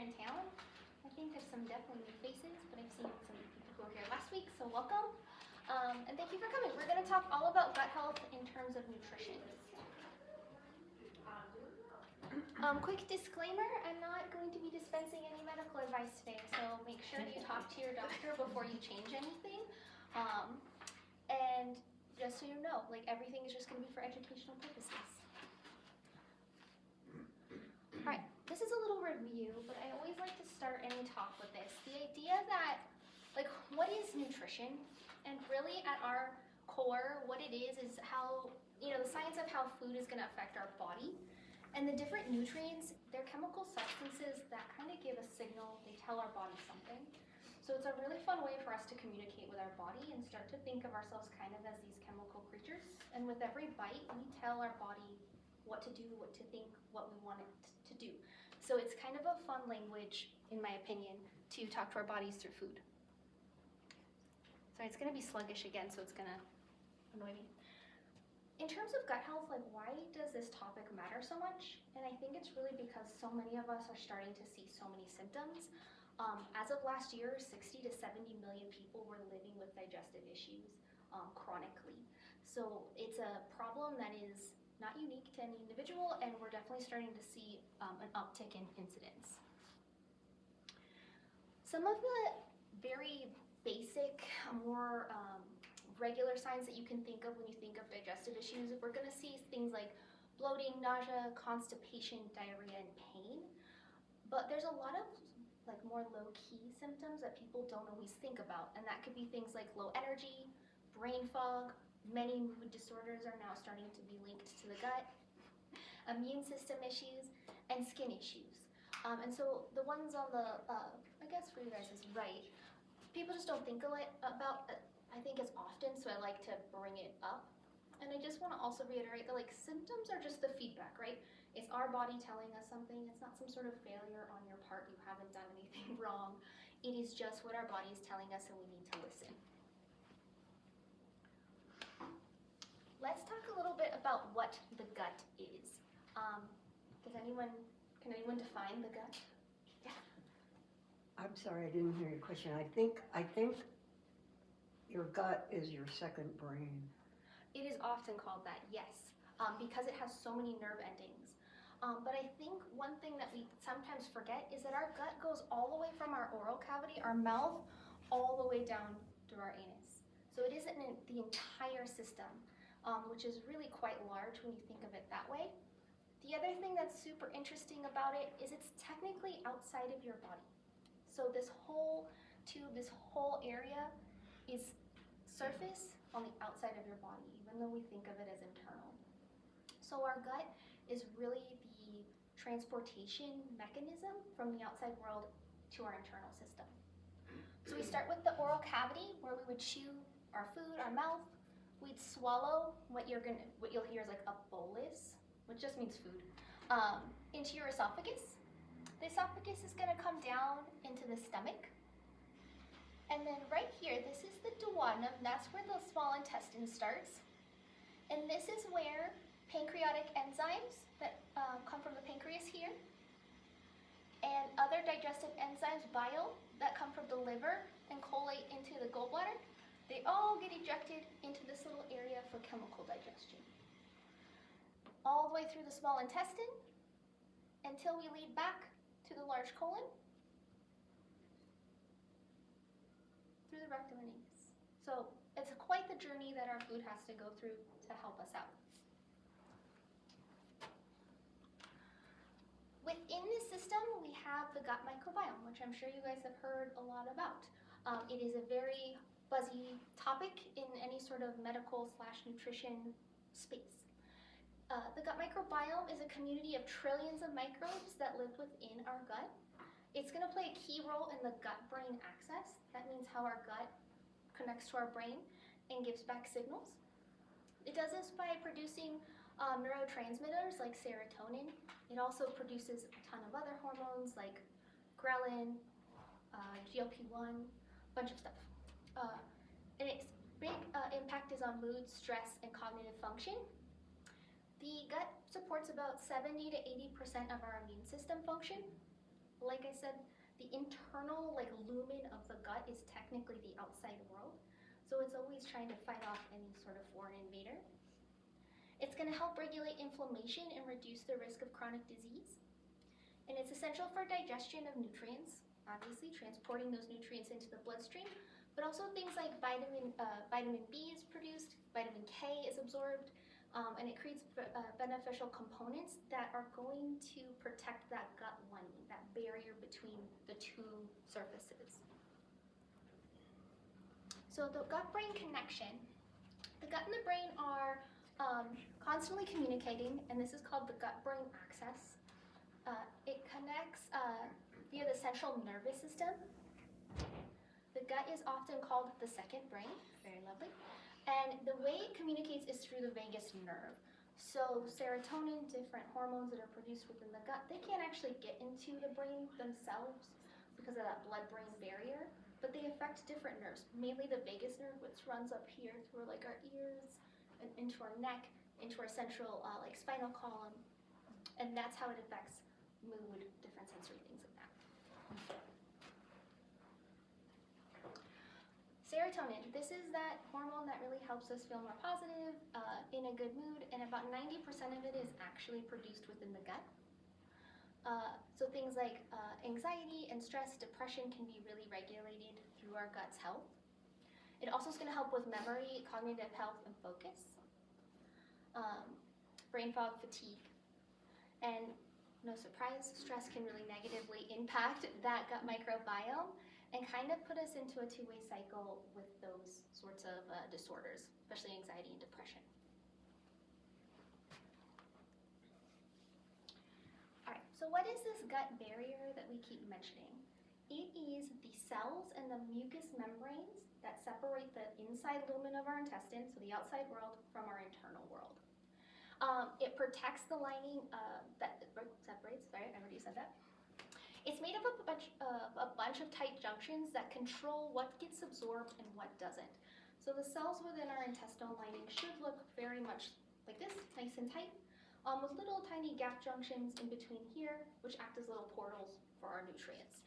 in town. I think there's some definitely new faces, but I've seen some people who were here last week, so welcome. And thank you for coming. We're going to talk all about gut health in terms of nutrition. Quick disclaimer, I'm not going to be dispensing any medical advice today, so make sure you talk to your doctor before you change anything. And just so you know, like everything is just going to be for educational purposes. All right, this is a little review, but I always like to start any talk with this. The idea that, like, what is nutrition? And really at our core, what it is how, the science of how food is going to affect our body. And the different nutrients, they're chemical substances that kind of give a signal. They tell our body something. So it's a really fun way for us to communicate with our body and start to think of ourselves kind of as these chemical creatures. And with every bite, we tell our body what to do, what to think, what we want it to do. So it's kind of a fun language, in my opinion, to talk to our bodies through food. Sorry, it's going to be sluggish again, so it's going to annoy me. In terms of gut health, like, why does this topic matter so much? And I think it's really because so many of us are starting to see so many symptoms. As of last year, 60 to 70 million people were living with digestive issues chronically. So it's a problem that is not unique to any individual, and we're definitely starting to see an uptick in incidence. Some of the very basic, more regular signs that you can think of when you think of digestive issues, we're going to see things like bloating, nausea, constipation, diarrhea, and pain. But there's a lot of like more low-key symptoms that people don't always think about, and that could be things like low energy, brain fog. Many mood disorders are now starting to be linked to the gut, immune system issues, and skin issues. And so the ones on the, I guess for you guys is right, people just don't think about, I think, as often, so I like to bring it up. And I just want to also reiterate that, like, symptoms are just the feedback, right? It's our body telling us something. It's not some sort of failure on your part. You haven't done anything wrong. It is just what our body is telling us, and we need to listen. Let's talk a little bit about what the gut is. Can anyone define the gut? Yeah. I'm sorry, I didn't hear your question. I think your gut is your second brain. It is often called that, yes, because it has so many nerve endings. But I think one thing that we sometimes forget is that our gut goes all the way from our oral cavity, our mouth, all the way down to our anus. So it isn't the entire system. Which is really quite large when you think of it that way. The other thing that's super interesting about it is it's technically outside of your body. So this whole tube, this whole area is surface on the outside of your body, even though we think of it as internal. So our gut is really the transportation mechanism from the outside world to our internal system. So we start with the oral cavity, where we would chew our food, our mouth. We'd swallow what you'll hear is like a bolus, which just means food, into your esophagus. The esophagus is going to come down into the stomach. And then right here, this is the duodenum. That's where the small intestine starts. And this is where pancreatic enzymes that come from the pancreas here, and other digestive enzymes, bile, that come from the liver and collate into the gallbladder, they all get ejected into this little area for chemical digestion. All the way through the small intestine until we lead back to the large colon, through the rectum and anus. So it's quite the journey that our food has to go through to help us out. Within this system, we have the gut microbiome, which I'm sure you guys have heard a lot about. It is a very buzzy topic in any sort of medical/nutrition space. The gut microbiome is a community of trillions of microbes that live within our gut. It's going to play a key role in the gut-brain axis. That means how our gut connects to our brain and gives back signals. It does this by producing neurotransmitters like serotonin. It also produces a ton of other hormones like ghrelin, GLP-1, a bunch of stuff. And its big impact is on mood, stress, and cognitive function. The gut supports about 70 to 80% of our immune system function. Like I said, the internal lumen of the gut is technically the outside world. So it's always trying to fight off any sort of foreign invader. It's going to help regulate inflammation and reduce the risk of chronic disease. And it's essential for digestion of nutrients, obviously transporting those nutrients into the bloodstream, but also things like vitamin B is produced, vitamin K is absorbed, and it creates beneficial components that are going to protect that gut lining, that barrier between the two surfaces. So the gut-brain connection, the gut and the brain are constantly communicating, and this is called the gut-brain axis. It connects via the central nervous system. The gut is often called the second brain, very lovely. And the way it communicates is through the vagus nerve. So serotonin, different hormones that are produced within the gut, they can't actually get into the brain themselves because of that blood-brain barrier, but they affect different nerves, mainly the vagus nerve, which runs up here through our ears and into our neck, into our central spinal column, and that's how it affects mood, different sensory things like that. Serotonin, this is that hormone that really helps us feel more positive, in a good mood, and about 90% of it is actually produced within the gut. So things like anxiety and stress, depression can be really regulated through our gut's health. It also is going to help with memory, cognitive health, and focus. Brain fog, fatigue, and no surprise, stress can really negatively impact that gut microbiome and kind of put us into a two-way cycle with those sorts of disorders, especially anxiety and depression. All right, so what is this gut barrier that we keep mentioning? It is the cells and the mucous membranes that separate the inside lumen of our intestines, so the outside world, from our internal world. It protects the lining that separates, sorry, I already said that. It's made up of a bunch of tight junctions that control what gets absorbed and what doesn't. So the cells within our intestinal lining should look very much like this, nice and tight, with little tiny gap junctions in between here, which act as little portals for our nutrients.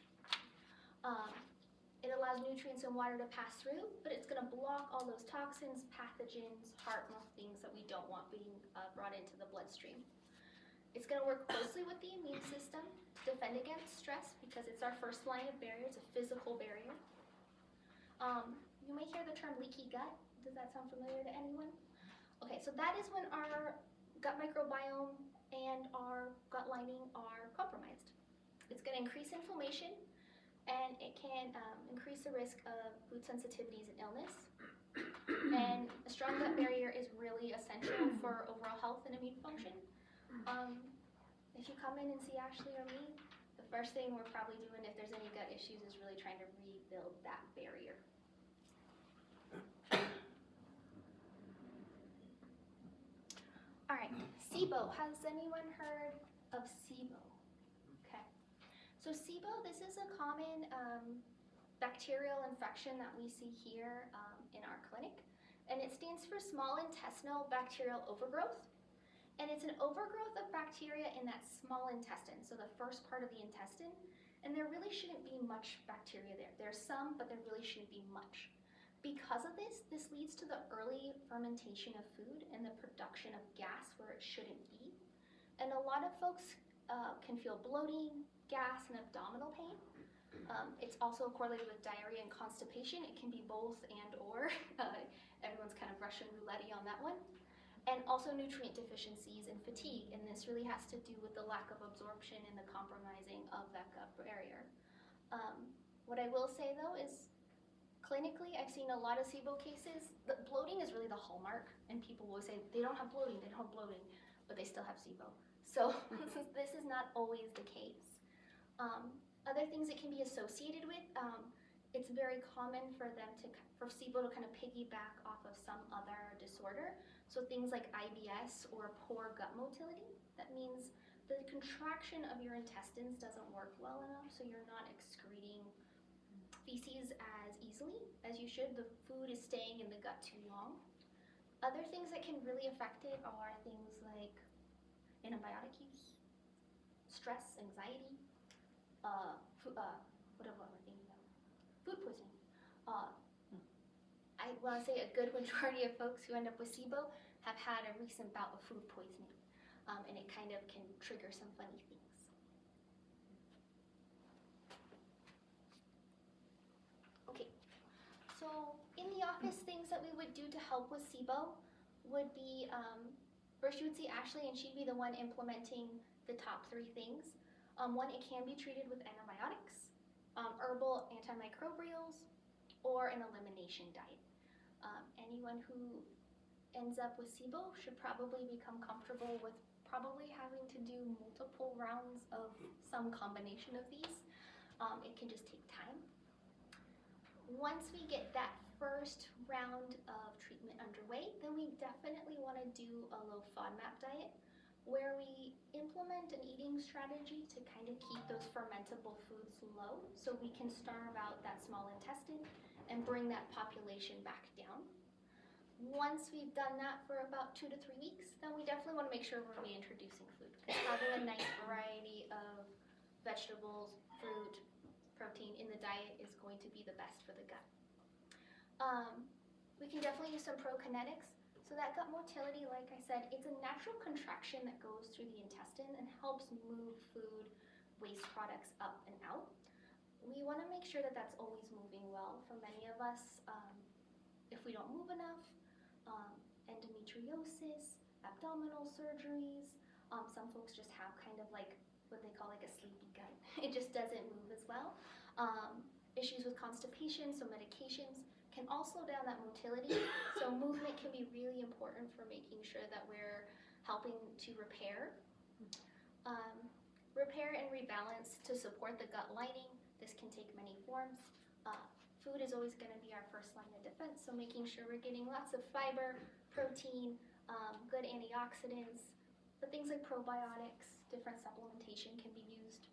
It allows nutrients and water to pass through, but it's going to block all those toxins, pathogens, harmful things that we don't want being brought into the bloodstream. It's going to work closely with the immune system to defend against stress because it's our first line of barrier. It's a physical barrier. You may hear the term leaky gut. Does that sound familiar to anyone? Okay, so that is when our gut microbiome and our gut lining are compromised. It's going to increase inflammation, and it can increase the risk of food sensitivities and illness. And a strong gut barrier is really essential for overall health and immune function. If you come in and see Ashley or me, the first thing we're probably doing if there's any gut issues is really trying to rebuild that barrier. All right, SIBO. Has anyone heard of SIBO? Okay. So SIBO, this is a common bacterial infection that we see here in our clinic, and it stands for small intestinal bacterial overgrowth. And it's an overgrowth of bacteria in that small intestine, so the first part of the intestine, and there really shouldn't be much bacteria there. There's some, but there really shouldn't be much. Because of this leads to the early fermentation of food and the production of gas where it shouldn't be. And a lot of folks can feel bloating, gas, and abdominal pain. It's also correlated with diarrhea and constipation. It can be both and or. Everyone's kind of Russian roulette on that one. And also nutrient deficiencies and fatigue, and this really has to do with the lack of absorption and the compromising of that gut barrier. What I will say though is, clinically, I've seen a lot of SIBO cases. The bloating is really the hallmark, and people will say they don't have bloating, but they still have SIBO. So this is not always the case. Other things it can be associated with, it's very common for SIBO to kind of piggyback off of some other disorder. So things like IBS or poor gut motility. That means the contraction of your intestines doesn't work well enough, so you're not excreting feces as easily as you should. The food is staying in the gut too long. Other things that can really affect it are things like antibiotic use, stress, anxiety, what am I thinking of? Food poisoning. I want to say a good majority of folks who end up with SIBO have had a recent bout of food poisoning, and it kind of can trigger some funny things. Okay, so in the office, things that we would do to help with SIBO would be, first you would see Ashley, and she'd be the one implementing the top 3 things. One, it can be treated with antibiotics, herbal antimicrobials, or an elimination diet. Anyone who ends up with SIBO should probably become comfortable with probably having to do multiple rounds of some combination of these. It can just take time. Once we get that first round of treatment underway, then we definitely want to do a low FODMAP diet where we implement an eating strategy to kind of keep those fermentable foods low so we can starve out that small intestine and bring that population back down. Once we've done that for about 2 to 3 weeks, then we definitely want to make sure we're reintroducing food, because having a nice variety of vegetables, fruit, protein in the diet is going to be the best for the gut. We can definitely use some prokinetics. So that gut motility, like I said, it's a natural contraction that goes through the intestine and helps move food waste products up and out. We want to make sure that that's always moving well. For many of us, if we don't move enough, endometriosis, abdominal surgeries, some folks just have kind of like what they call like a sleepy gut. It just doesn't move as well. Issues with constipation, so medications can all slow down that motility. So movement can be really important for making sure that we're helping to repair. Repair and rebalance to support the gut lining. This can take many forms. Food is always going to be our first line of defense, so making sure we're getting lots of fiber, protein, good antioxidants, but things like probiotics, different supplementation can be used.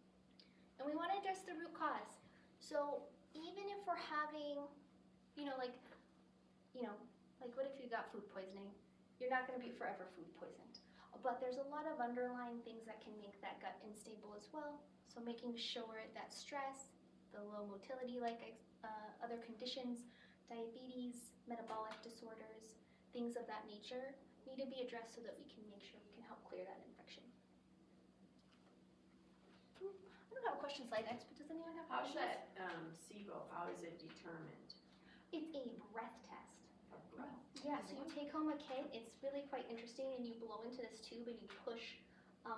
And we want to address the root cause. So even if we're having, like what if you got food poisoning? You're not going to be forever food poisoned. But there's a lot of underlying things that can make that gut unstable as well. So making sure that stress, the low motility, other conditions, diabetes, metabolic disorders, things of that nature need to be addressed so that we can make sure we can help clear that infection. I don't have a question slide next, but does anyone have How's questions? that SIBO, how is it determined? It's a breath test. A breath? Yeah, so you take home a kit. It's really quite interesting, and you blow into this tube and you push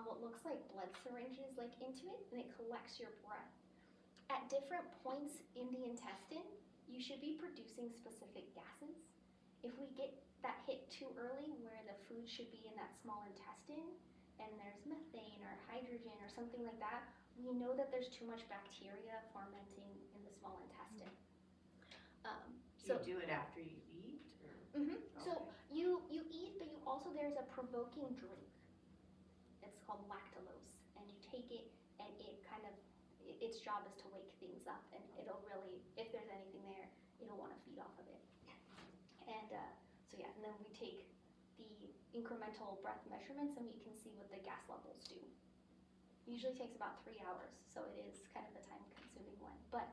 what looks like blood syringes into it, and it collects your breath. At different points in the intestine, you should be producing specific gases. If we get that hit too early where the food should be in that small intestine and there's methane or hydrogen or something like that, we know that there's too much bacteria fermenting in the small intestine. Do you do it after you eat? Or? Mm-hmm. Okay. So you eat, but you also, there's a provoking drink. It's called lactulose, and you take it, and it kind of, its job is to wake things up, and it'll really, if there's anything there, it'll want to feed off of it. And and then we take the incremental breath measurements, and we can see what the gas levels do. Usually takes about 3 hours, so it is kind of a time-consuming one, but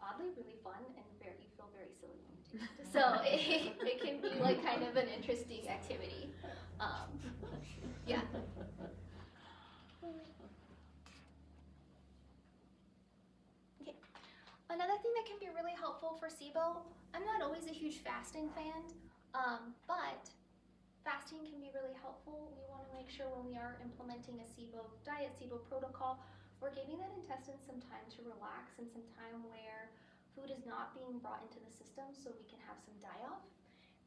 oddly really fun, and you feel very silly when you do it. So it can be kind of an interesting activity. Yeah. Okay. Another thing that can be really helpful for SIBO, I'm not always a huge fasting fan, but fasting can be really helpful. We want to make sure when we are implementing a SIBO diet, SIBO protocol, we're giving that intestine some time to relax and some time where food is not being brought into the system so we can have some die-off.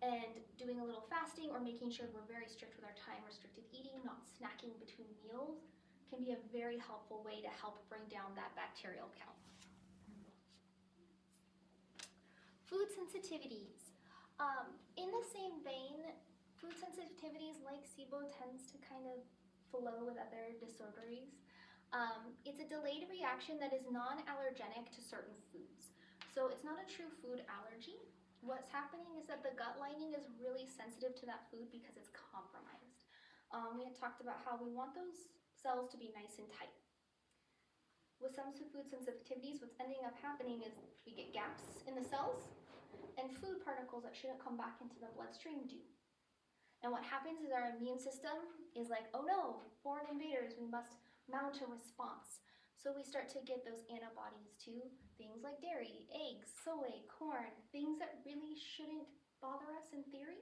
And doing a little fasting or making sure we're very strict with our time-restricted eating, not snacking between meals, can be a very helpful way to help bring down that bacterial count. Food sensitivities. In the same vein, food sensitivities like SIBO tends to kind of flow with other disorders. It's a delayed reaction that is non-allergenic to certain foods. So it's not a true food allergy. What's happening is that the gut lining is really sensitive to that food because it's compromised. We had talked about how we want those cells to be nice and tight. with some food sensitivities, what's ending up happening is we get gaps in the cells, and food particles that shouldn't come back into the bloodstream do. And what happens is our immune system is like, oh no, foreign invaders, we must mount a response. So we start to get those antibodies to things like dairy, eggs, soy, corn, things that really shouldn't bother us in theory.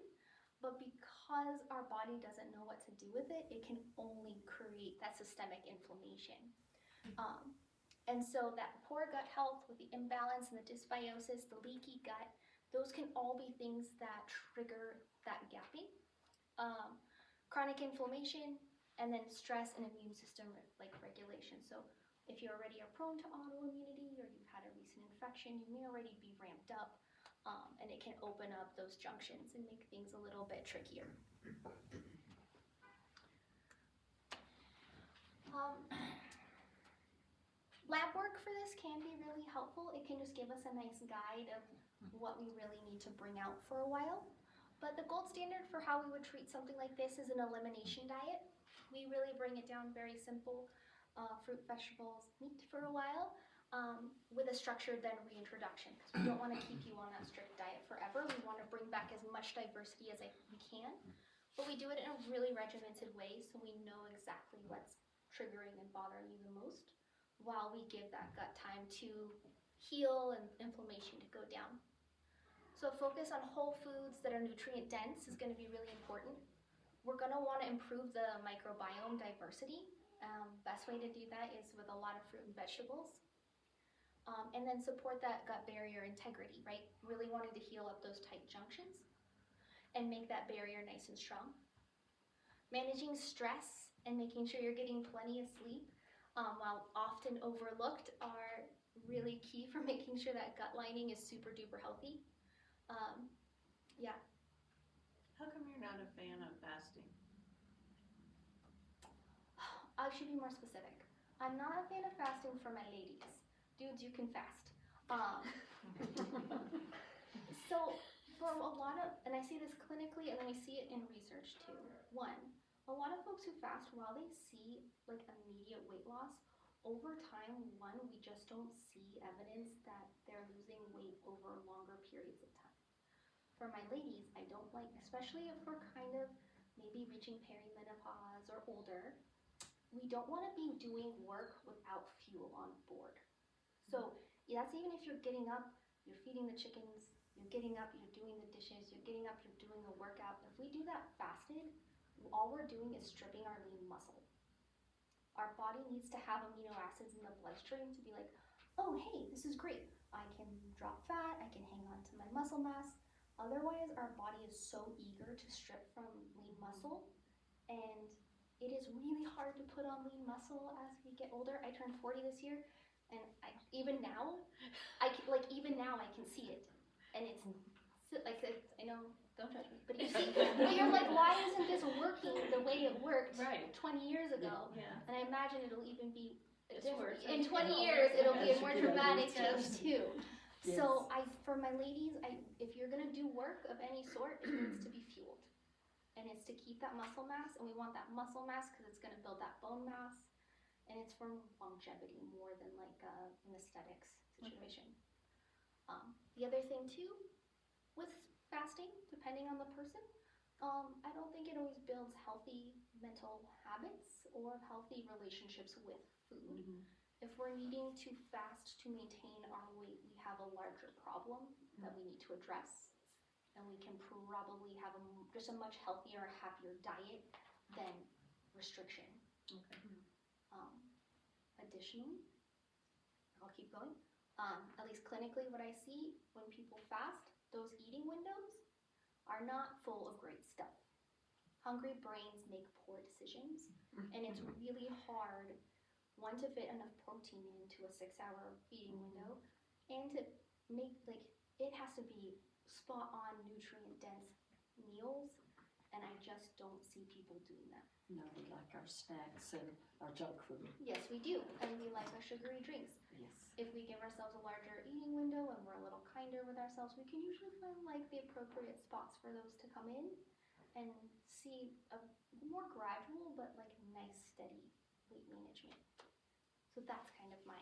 But because our body doesn't know what to do with it, it can only create that systemic inflammation. And so that poor gut health with the imbalance and the dysbiosis, the leaky gut, those can all be things that trigger that gapping. Chronic inflammation, and then stress and immune system regulation. So if you already are prone to autoimmunity or you've had a recent infection, you may already be ramped up, and it can open up those junctions and make things a little bit trickier. Lab work for this can be really helpful. It can just give us a nice guide of what we really need to bring out for a while. But the gold standard for how we would treat something like this is an elimination diet. We really bring it down very simple, fruit, vegetables, meat for a while, with a structured then reintroduction. Because we don't want to keep you on that strict diet forever. We want to bring back as much diversity as we can. But we do it in a really regimented way so we know exactly what's triggering and bothering you the most, while we give that gut time to heal and inflammation to go down. So focus on whole foods that are nutrient dense is going to be really important. We're going to want to improve the microbiome diversity. Best way to do that is with a lot of fruit and vegetables. And then support that gut barrier integrity, right? Really wanting to heal up those tight junctions and make that barrier nice and strong. Managing stress and making sure you're getting plenty of sleep, while often overlooked, are really key for making sure that gut lining is super duper healthy. Yeah. How come you're not a fan of fasting? I should be more specific. I'm not a fan of fasting for my ladies. Dudes, you can fast. So for a lot of, and I see this clinically and then we see it in research too. One, a lot of folks who fast, while they see like immediate weight loss, over time, we just don't see evidence that they're losing weight over longer periods of time. For my ladies, I don't like, especially if we're kind of maybe reaching perimenopause or older, we don't want to be doing work without fuel on board. So that's even if you're getting up, you're feeding the chickens, you're getting up, you're doing the dishes, you're getting up, you're doing a workout. If we do that fasted, all we're doing is stripping our lean muscle. Our body needs to have amino acids in the bloodstream to be like, oh, hey, this is great. I can drop fat, I can hang on to my muscle mass. Otherwise, our body is so eager to strip from lean muscle, and it is really hard to put on lean muscle as we get older. I turned 40 this year, and even now I can see it, and it's like, I know, don't judge me, but you see, but you're like, why isn't this working the way it worked 20 years ago? Yeah. And I imagine it'll even be different. In 20 years, it'll be a more dramatic change too. Yes. So for my ladies, if you're gonna do work of any sort, it needs to be fueled. And it's to keep that muscle mass, and we want that muscle mass because it's gonna build that bone mass, and it's for longevity more than like an aesthetics situation. Okay. The other thing too, with fasting, depending on the person, I don't think it always builds healthy mental habits or healthy relationships with food. Mm-hmm. If we're needing to fast to maintain our weight, we have a larger problem that we need to address, and we can probably have just a much healthier, happier diet than restriction. Okay. Additionally, I'll keep going. At least clinically, what I see when people fast, those eating windows are not full of great stuff. Hungry brains make poor decisions, and it's really hard, one, to fit enough protein into a 6-hour feeding window, and to make, it has to be spot on nutrient dense meals, and I just don't see people doing that. No, we like our snacks and our junk food. Yes, we do, and we like our sugary drinks. Yes. If we give ourselves a larger eating window and we're a little kinder with ourselves, we can usually find the appropriate spots for those to come in and see a more gradual but nice steady weight management. So that's kind of my,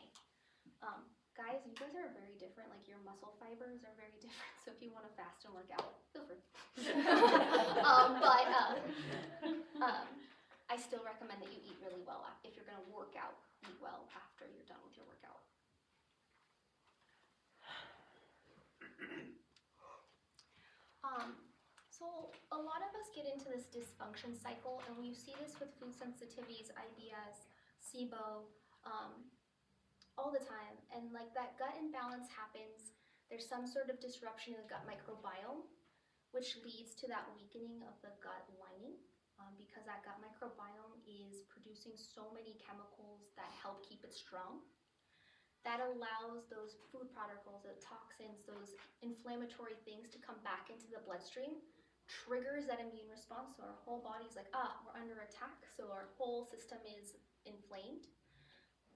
guys, you guys are very different, like your muscle fibers are very different, so if you want to fast and work out, feel free. I still recommend that you eat really well. If you're going to work out, eat well after you're done with your workout. So a lot of us get into this dysfunction cycle, and you see this with food sensitivities, IBS, SIBO, all the time. And like that gut imbalance happens, there's some sort of disruption in the gut microbiome, which leads to that weakening of the gut lining, because that gut microbiome is producing so many chemicals that help keep it strong. That allows those food particles, the toxins, those inflammatory things to come back into the bloodstream, triggers that immune response, so our whole body's like, we're under attack, so our whole system is inflamed.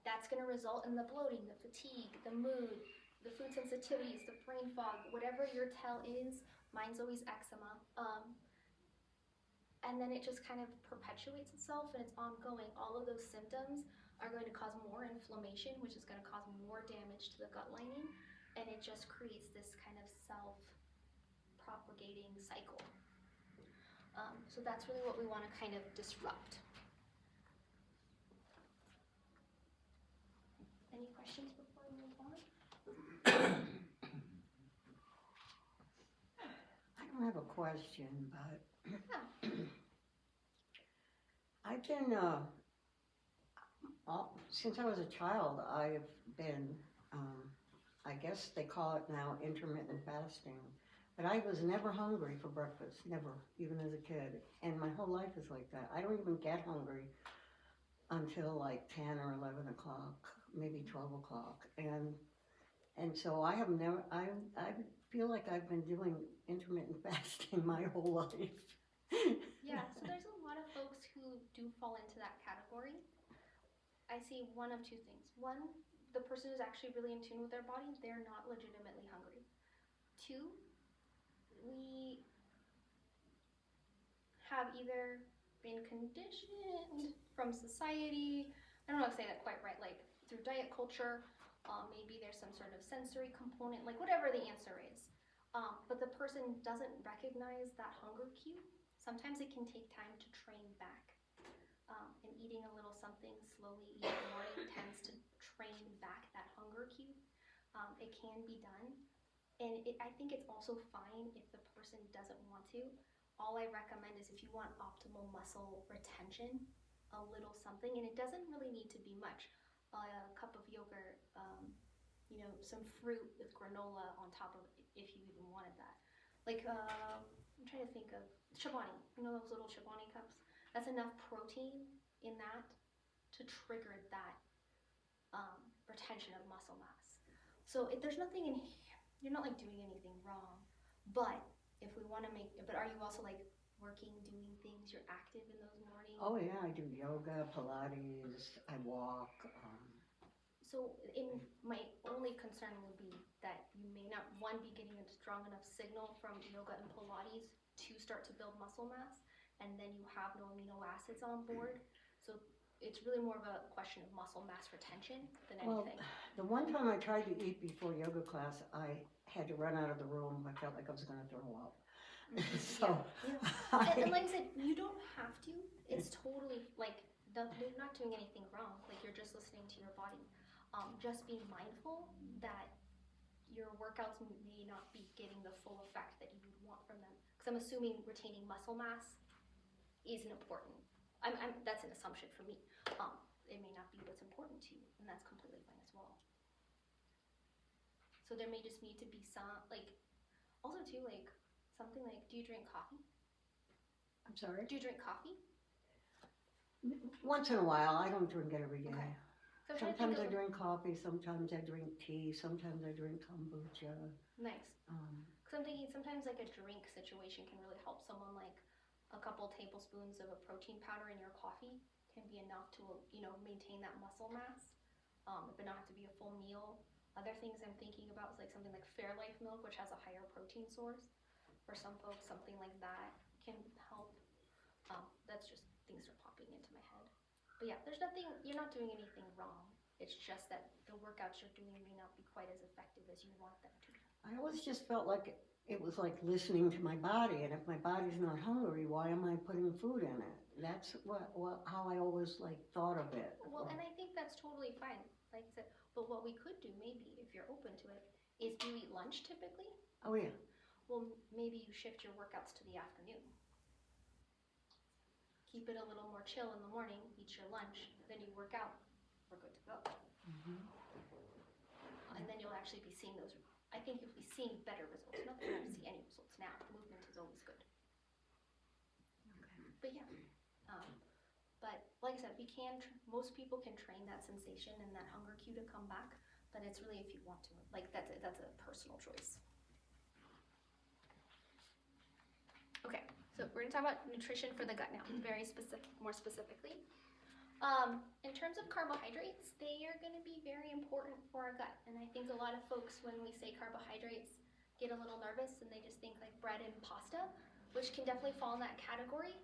That's going to result in the bloating, the fatigue, the mood, the food sensitivities, the brain fog, whatever your tell is. Mine's always eczema. And then it just kind of perpetuates itself, and it's ongoing. All of those symptoms are going to cause more inflammation, which is going to cause more damage to the gut lining, and it just creates this kind of self-propagating cycle. So that's really what we want to kind of disrupt. Any questions before we move on? I don't have a question, but I've been, since I was a child, I've been, I guess they call it now intermittent fasting. But I was never hungry for breakfast, never, even as a kid. And my whole life is like that. I don't even get hungry until like 10 or 11 o'clock, maybe 12 o'clock. And so I have never, I feel like I've been doing intermittent fasting my whole life. Yeah, so there's a lot of folks who do fall into that category. I see one of two things. One, the person who's actually really in tune with their body, they're not legitimately hungry. Two, we have either been conditioned from society, I don't know how to say that quite right, like through diet culture, maybe there's some sort of sensory component, like whatever the answer is. But the person doesn't recognize that hunger cue. Sometimes it can take time to train back. And eating a little something slowly each morning tends to train back that hunger cue. It can be done. And I think it's also fine if the person doesn't want to. All I recommend is if you want optimal muscle retention, a little something, and it doesn't really need to be much. A cup of yogurt, some fruit with granola on top of it, if you even wanted that. Like, I'm trying to think of Chobani, those little Chobani cups? That's enough protein in that to trigger that retention of muscle mass. So there's nothing in here. You're not like doing anything wrong, but if we want to but are you also like working, doing things, you're active in those mornings? Oh yeah, I do yoga, Pilates, I walk. So my only concern would be that you may not, one, be getting a strong enough signal from yoga and Pilates to start to build muscle mass, and then you have no amino acids on board. So it's really more of a question of muscle mass retention than anything. The one time I tried to eat before yoga class, I had to run out of the room. I felt like I was going to throw up. So, yeah. And like I said, you don't have to. It's totally like you're not doing anything wrong. Like you're just listening to your body. Just be mindful that your workouts may not be getting the full effect that you would want from them. Because I'm assuming retaining muscle mass isn't important. That's an assumption for me. It may not be what's important to you, and that's completely fine as well. So there may just need to be some, also too, something like, do you drink coffee? I'm sorry? Do you drink coffee? Once in a while. I don't drink it every day. Okay. So sometimes I drink coffee, sometimes I drink tea, sometimes I drink kombucha. Nice. Because I'm thinking sometimes like a drink situation can really help someone, like a couple tablespoons of a protein powder in your coffee can be enough to, maintain that muscle mass, but not have to be a full meal. Other things I'm thinking about is like something like Fairlife milk, which has a higher protein source. For some folks, something like that can help. That's just things are popping into my head. But yeah, you're not doing anything wrong. It's just that the workouts you're doing may not be quite as effective as you want them to. I always just felt like it was like listening to my body, and if my body's not hungry, why am I putting food in it? That's how I always like thought of it. Well, and I think that's totally fine, like I said. But what we could do, maybe, if you're open to it, is do you eat lunch typically? Oh yeah. Well, maybe you shift your workouts to the afternoon. Keep it a little more chill in the morning, eat your lunch, then you work out. We're good to go. And then you'll actually be seeing those. I think you'll be seeing better results. Not that you're not to see any results now. Movement is always good. But yeah. But like I said, we can. Most people can train that sensation and that hunger cue to come back. But it's really if you want to. Like that's a personal choice. Okay, so we're gonna talk about nutrition for the gut now, more specifically. In terms of carbohydrates, they are gonna be very important for our gut. And I think a lot of folks, when we say carbohydrates, get a little nervous and they just think like bread and pasta, which can definitely fall in that category.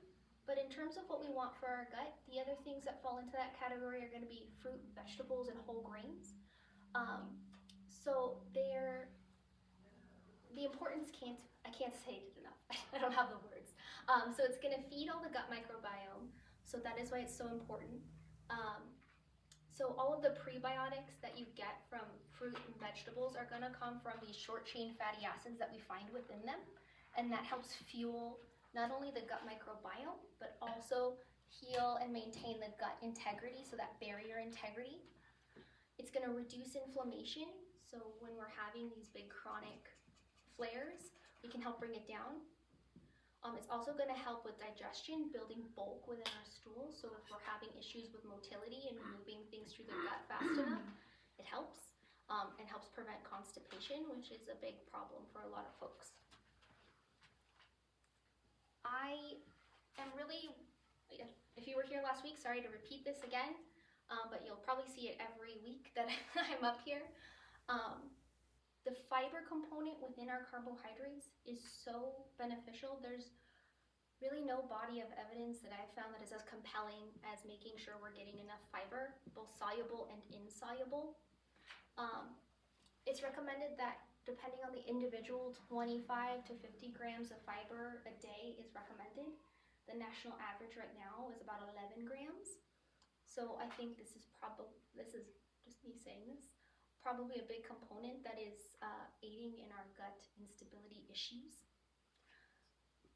But in terms of what we want for our gut, the other things that fall into that category are gonna be fruit, vegetables, and whole grains. So the importance I can't say it enough. I don't have the words. So it's gonna feed all the gut microbiome. So that is why it's so important. So all of the prebiotics that you get from fruit and vegetables are gonna come from these short chain fatty acids that we find within them. And that helps fuel not only the gut microbiome, but also heal and maintain the gut integrity, so that barrier integrity. It's gonna reduce inflammation. So when we're having these big chronic flares, we can help bring it down. It's also going to help with digestion, building bulk within our stools. So if we're having issues with motility and moving things through the gut fast enough, it helps. And helps prevent constipation, which is a big problem for a lot of folks. I am really, if you were here last week, sorry to repeat this again, but you'll probably see it every week that I'm up here. The fiber component within our carbohydrates is so beneficial. There's really no body of evidence that I've found that is as compelling as making sure we're getting enough fiber, both soluble and insoluble. It's recommended that depending on the individual, 25 to 50 grams of fiber a day is recommended. The national average right now is about 11 grams. So I think this is just me saying this, probably a big component that is aiding in our gut instability issues.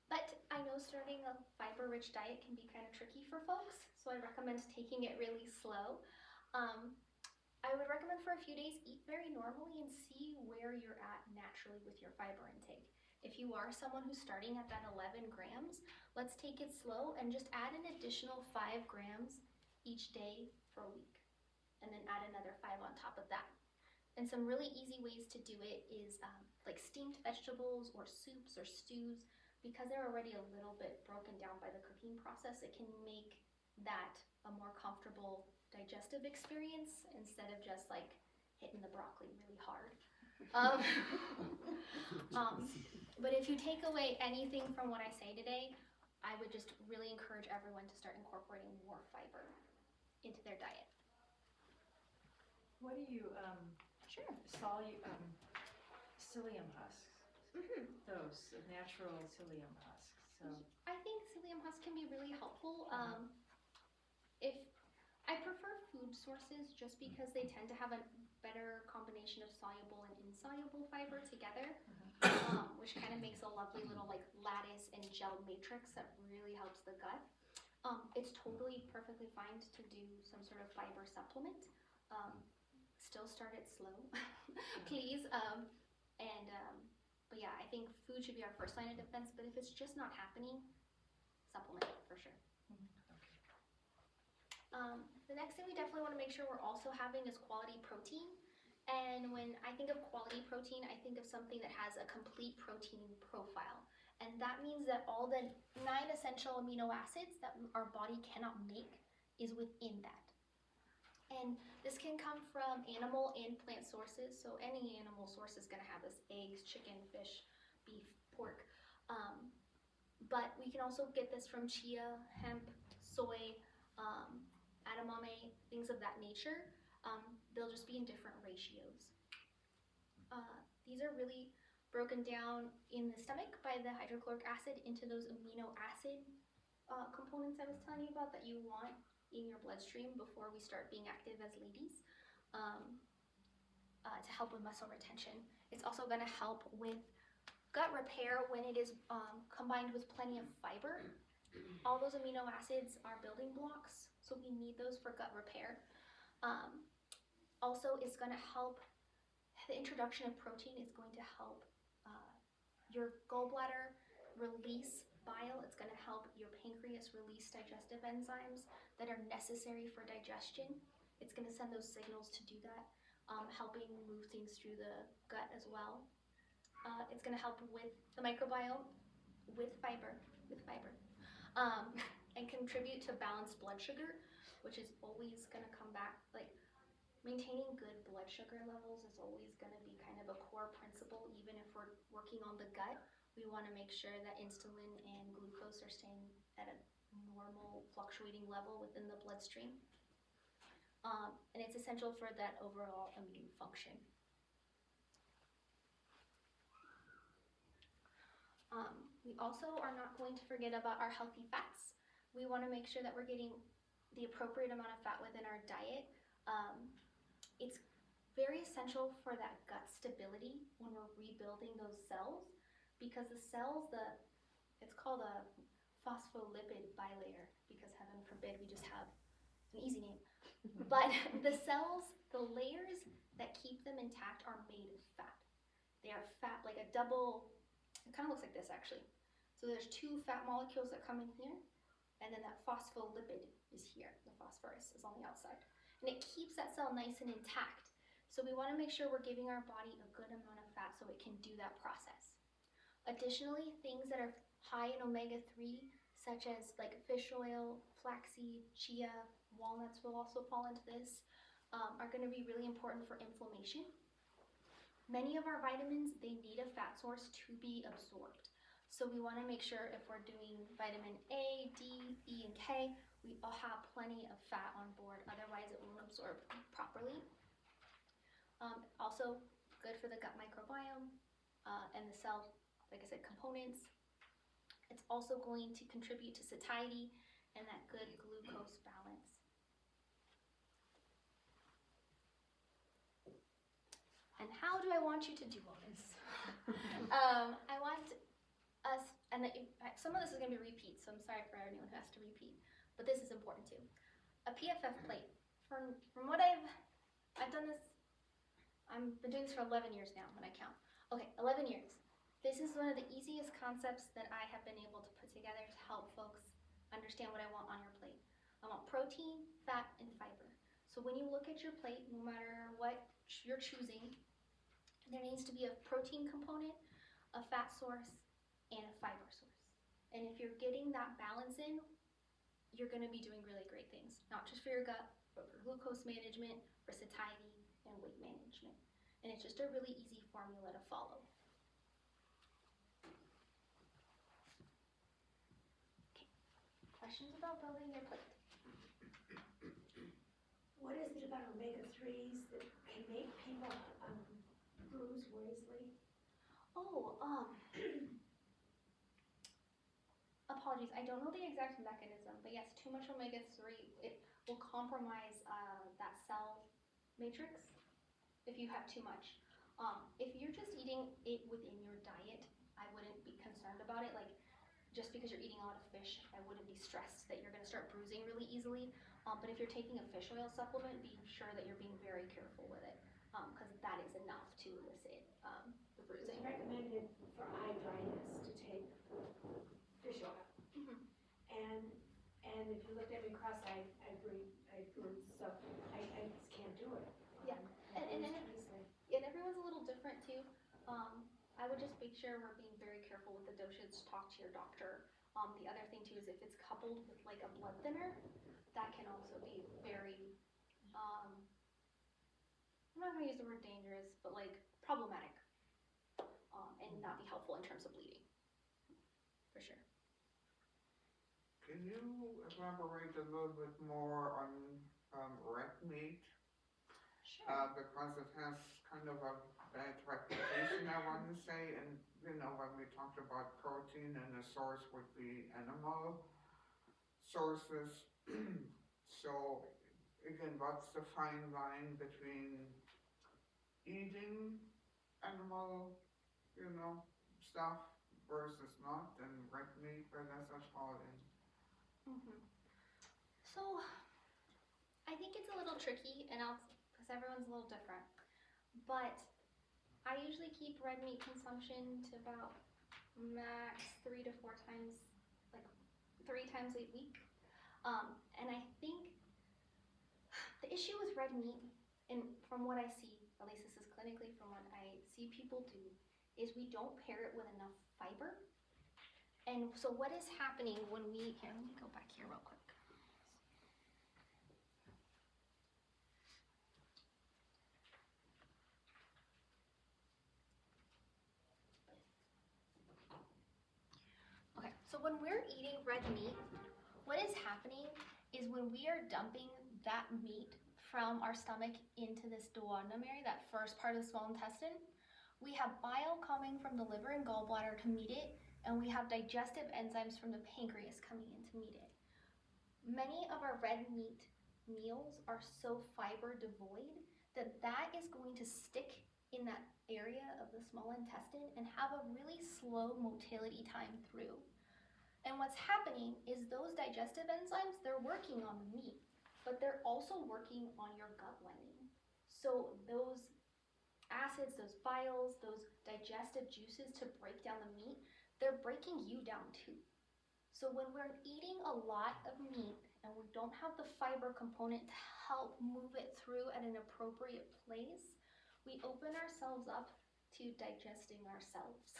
But I know starting a fiber-rich diet can be kind of tricky for folks, so I recommend taking it really slow. I would recommend for a few days, eat very normally and see where you're at naturally with your fiber intake. If you are someone who's starting at that 11 grams, let's take it slow and just add an additional 5 grams each day for a week, and then add another 5 on top of that. And some really easy ways to do it is like steamed vegetables or soups or stews. Because they're already a little bit broken down by the cooking process, it can make that a more comfortable digestive experience instead of just like hitting the broccoli really hard. But if you take away anything from what I say today, I would just really encourage everyone to start incorporating more fiber into their diet. What do you, Sure. psyllium husks? Those natural psyllium husks. So I think psyllium husks can be really helpful. If I prefer food sources just because they tend to have a better combination of soluble and insoluble fiber together, which kind of makes a lovely little like lattice and gel matrix that really helps the gut. It's totally perfectly fine to do some sort of fiber supplement. Still start it slow, please. But yeah, I think food should be our first line of defense, but if it's just not happening, supplement it for sure. The next thing we definitely want to make sure we're also having is quality protein. And when I think of quality protein, I think of something that has a complete protein profile. And that means that all the 9 essential amino acids that our body cannot make is within that. And this can come from animal and plant sources. So any animal source is going to have this: eggs, chicken, fish, beef, pork. But we can also get this from chia, hemp, soy, edamame, things of that nature. They'll just be in different ratios. These are really broken down in the stomach by the hydrochloric acid into those amino acid components I was telling you about that you want in your bloodstream before we start being active as ladies, to help with muscle retention. It's also going to help with gut repair when it is combined with plenty of fiber. All those amino acids are building blocks, so we need those for gut repair. Also, it's going to help, the introduction of protein is going to help your gallbladder release bile. It's going to help your pancreas release digestive enzymes that are necessary for digestion. It's going to send those signals to do that, helping move things through the gut as well. It's going to help with the microbiome with fiber, and contribute to balanced blood sugar, which is always going to come back, like maintaining good blood sugar levels is always going to be kind of a core principle. Even if we're working on the gut, we want to make sure that insulin and glucose are staying at a normal fluctuating level within the bloodstream. And it's essential for that overall immune function. We also are not going to forget about our healthy fats. We want to make sure that we're getting the appropriate amount of fat within our diet. It's very essential for that gut stability when we're rebuilding those cells, because the cells, it's called a phospholipid bilayer, because heaven forbid we just have an easy name. But the cells, the layers that keep them intact are made of fat. They are fat, like a double, it kind of looks like this actually. So there's two fat molecules that come in here, and then that phospholipid is here. The phosphorus is on the outside. And it keeps that cell nice and intact. So we want to make sure we're giving our body a good amount of fat so it can do that process. Additionally, things that are high in omega-3, such as like fish oil, flaxseed, chia, walnuts will also fall into this, are going to be really important for inflammation. Many of our vitamins, they need a fat source to be absorbed. So we want to make sure if we're doing vitamin A, D, E, and K, we all have plenty of fat on board, otherwise it won't absorb properly. Also good for the gut microbiome and the cell, like I said, components. It's also going to contribute to satiety and that good glucose balance. And how do I want you to do all this? I want us, and some of this is going to be repeats, so I'm sorry for anyone who has to repeat, but this is important too. A PFF plate. From what I've done this, I've been doing this for 11 years now when I count. Okay, 11 years. This is one of the easiest concepts that I have been able to put together to help folks understand what I want on your plate. I want protein, fat, and fiber. So when you look at your plate, no matter what you're choosing, there needs to be a protein component, a fat source, and a fiber source. And if you're getting that balance in, you're going to be doing really great things, not just for your gut, but for glucose management, for satiety, and weight management. And it's just a really easy formula to follow. Okay. Questions about building your plate? What is it about omega-3s that can make people bruise easily? Oh, apologies, I don't know the exact mechanism, but yes, too much omega-3, it will compromise that cell matrix if you have too much. If you're just eating it within your diet, I wouldn't be concerned about it. Like, just because you're eating a lot of fish, I wouldn't be stressed that you're going to start bruising really easily. But if you're taking a fish oil supplement, be sure that you're being very careful with it, because that is enough to elicit the bruising. It's recommended for eye dryness to take fish oil. Mhm. And if you looked at me cross-eyed, I bruise, so I just can't do it. Yeah. I And bruise easily. And everyone's a little different too. I would just make sure we're being very careful with the dosage. Talk to your doctor. The other thing too is if it's coupled with like a blood thinner, that can also be very, I'm not going to use the word dangerous, but like problematic, and not be helpful in terms of bleeding, for sure. Can you elaborate a little bit more on red meat? Sure. because it has kind of a bad reputation, I want to say, and, you know, when we talked about protein and the source would be animal sources. So, again, what's the fine line between eating animal, you know, stuff versus not, and red meat, where does that fall in? So I think it's a little tricky, and because everyone's a little different. But I usually keep red meat consumption to about max 3 to 4 times, like 3 times a week. And I think the issue with red meat, and from what I see, at least this is clinically from what I see people do, is we don't pair it with enough fiber. And so what is happening when here, let me go back here real quick. Okay, so when we're eating red meat, what is happening is when we are dumping that meat from our stomach into this duodenum area, that first part of the small intestine, we have bile coming from the liver and gallbladder to meet it, and we have digestive enzymes from the pancreas coming in to meet it. Many of our red meat meals are so fiber devoid that that is going to stick in that area of the small intestine and have a really slow motility time through. And what's happening is those digestive enzymes, they're working on the meat, but they're also working on your gut lining. So those acids, those biles, those digestive juices to break down the meat, they're breaking you down too. So when we're eating a lot of meat and we don't have the fiber component to help move it through at an appropriate place, we open ourselves up to digesting ourselves.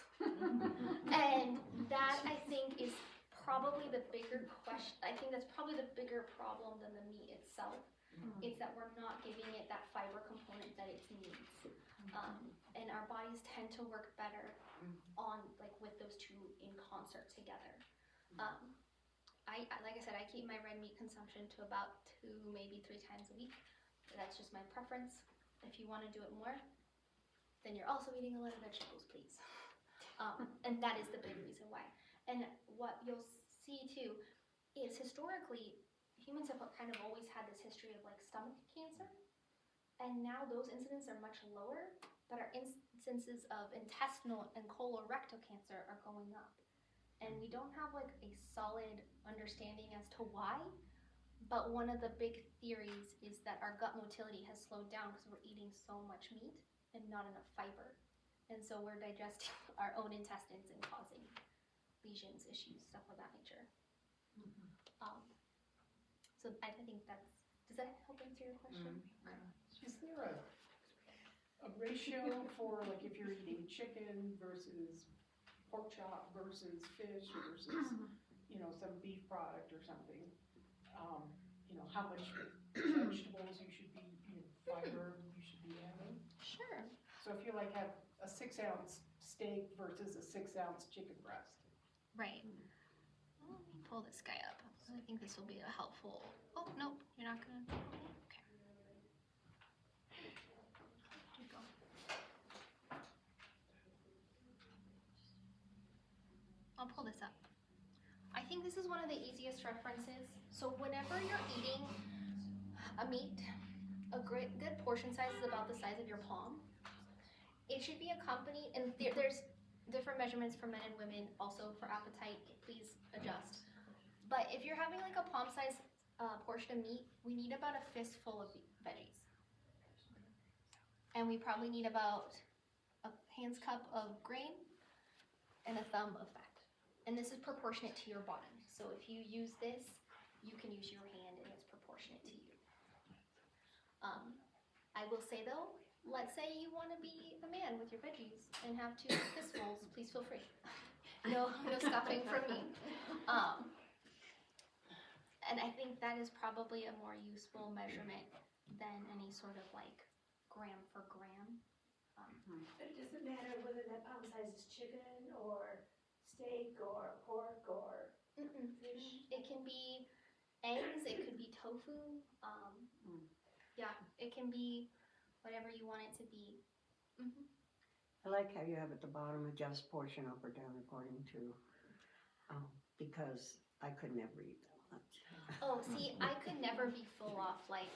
And that, I think, is probably the bigger question. I think that's probably the bigger problem than the meat itself. It's that we're not giving it that fiber component that it needs. And our bodies tend to work better on, like, with those two in concert together. Like I said, I keep my red meat consumption to about 2, maybe 3 times a week. That's just my preference. If you want to do it more, then you're also eating a lot of vegetables, please. And that is the big reason why. And what you'll see too is historically, humans have kind of always had this history of like stomach cancer. And now those incidents are much lower, but our instances of intestinal and colorectal cancer are going up. And we don't have like a solid understanding as to why, but one of the big theories is that our gut motility has slowed down because we're eating so much meat and not enough fiber. And so we're digesting our own intestines and causing lesions, issues, stuff of that nature. So I think does that help answer your question? Is there a ratio for, like, if you're eating chicken versus pork chop versus fish versus, you know, some beef product or something? You know, how much vegetables you should be, you know, fiber you should be having? Sure. So if you like have a 6-ounce steak versus a 6-ounce chicken breast. Right. Let me pull this guy up. I think this will be a helpful. Oh, nope, you're not gonna. Okay. Here you go. I'll pull this up. I think this is one of the easiest references. So whenever you're eating a meat, a good portion size is about the size of your palm. It should be accompanied, and there's different measurements for men and women, also for appetite, please adjust. But if you're having like a palm size portion of meat, we need about a fistful of veggies. And we probably need about a hand's cup of grain and a thumb of fat. And this is proportionate to your body. So if you use this, you can use your hand and it's proportionate to you. I will say though, let's say you want to be a man with your veggies and have 2 fistfuls, please feel free. No stuffing from me. And I think that is probably a more useful measurement than any sort of like gram for gram. But it doesn't matter whether that palm size is chicken or steak or pork or fish. It can be eggs, it could be tofu. Yeah, it can be whatever you want it to be. Hmm. I like how you have at the bottom adjust portion up or down according to, because I could never eat that much. Oh, see, I could never be full off like.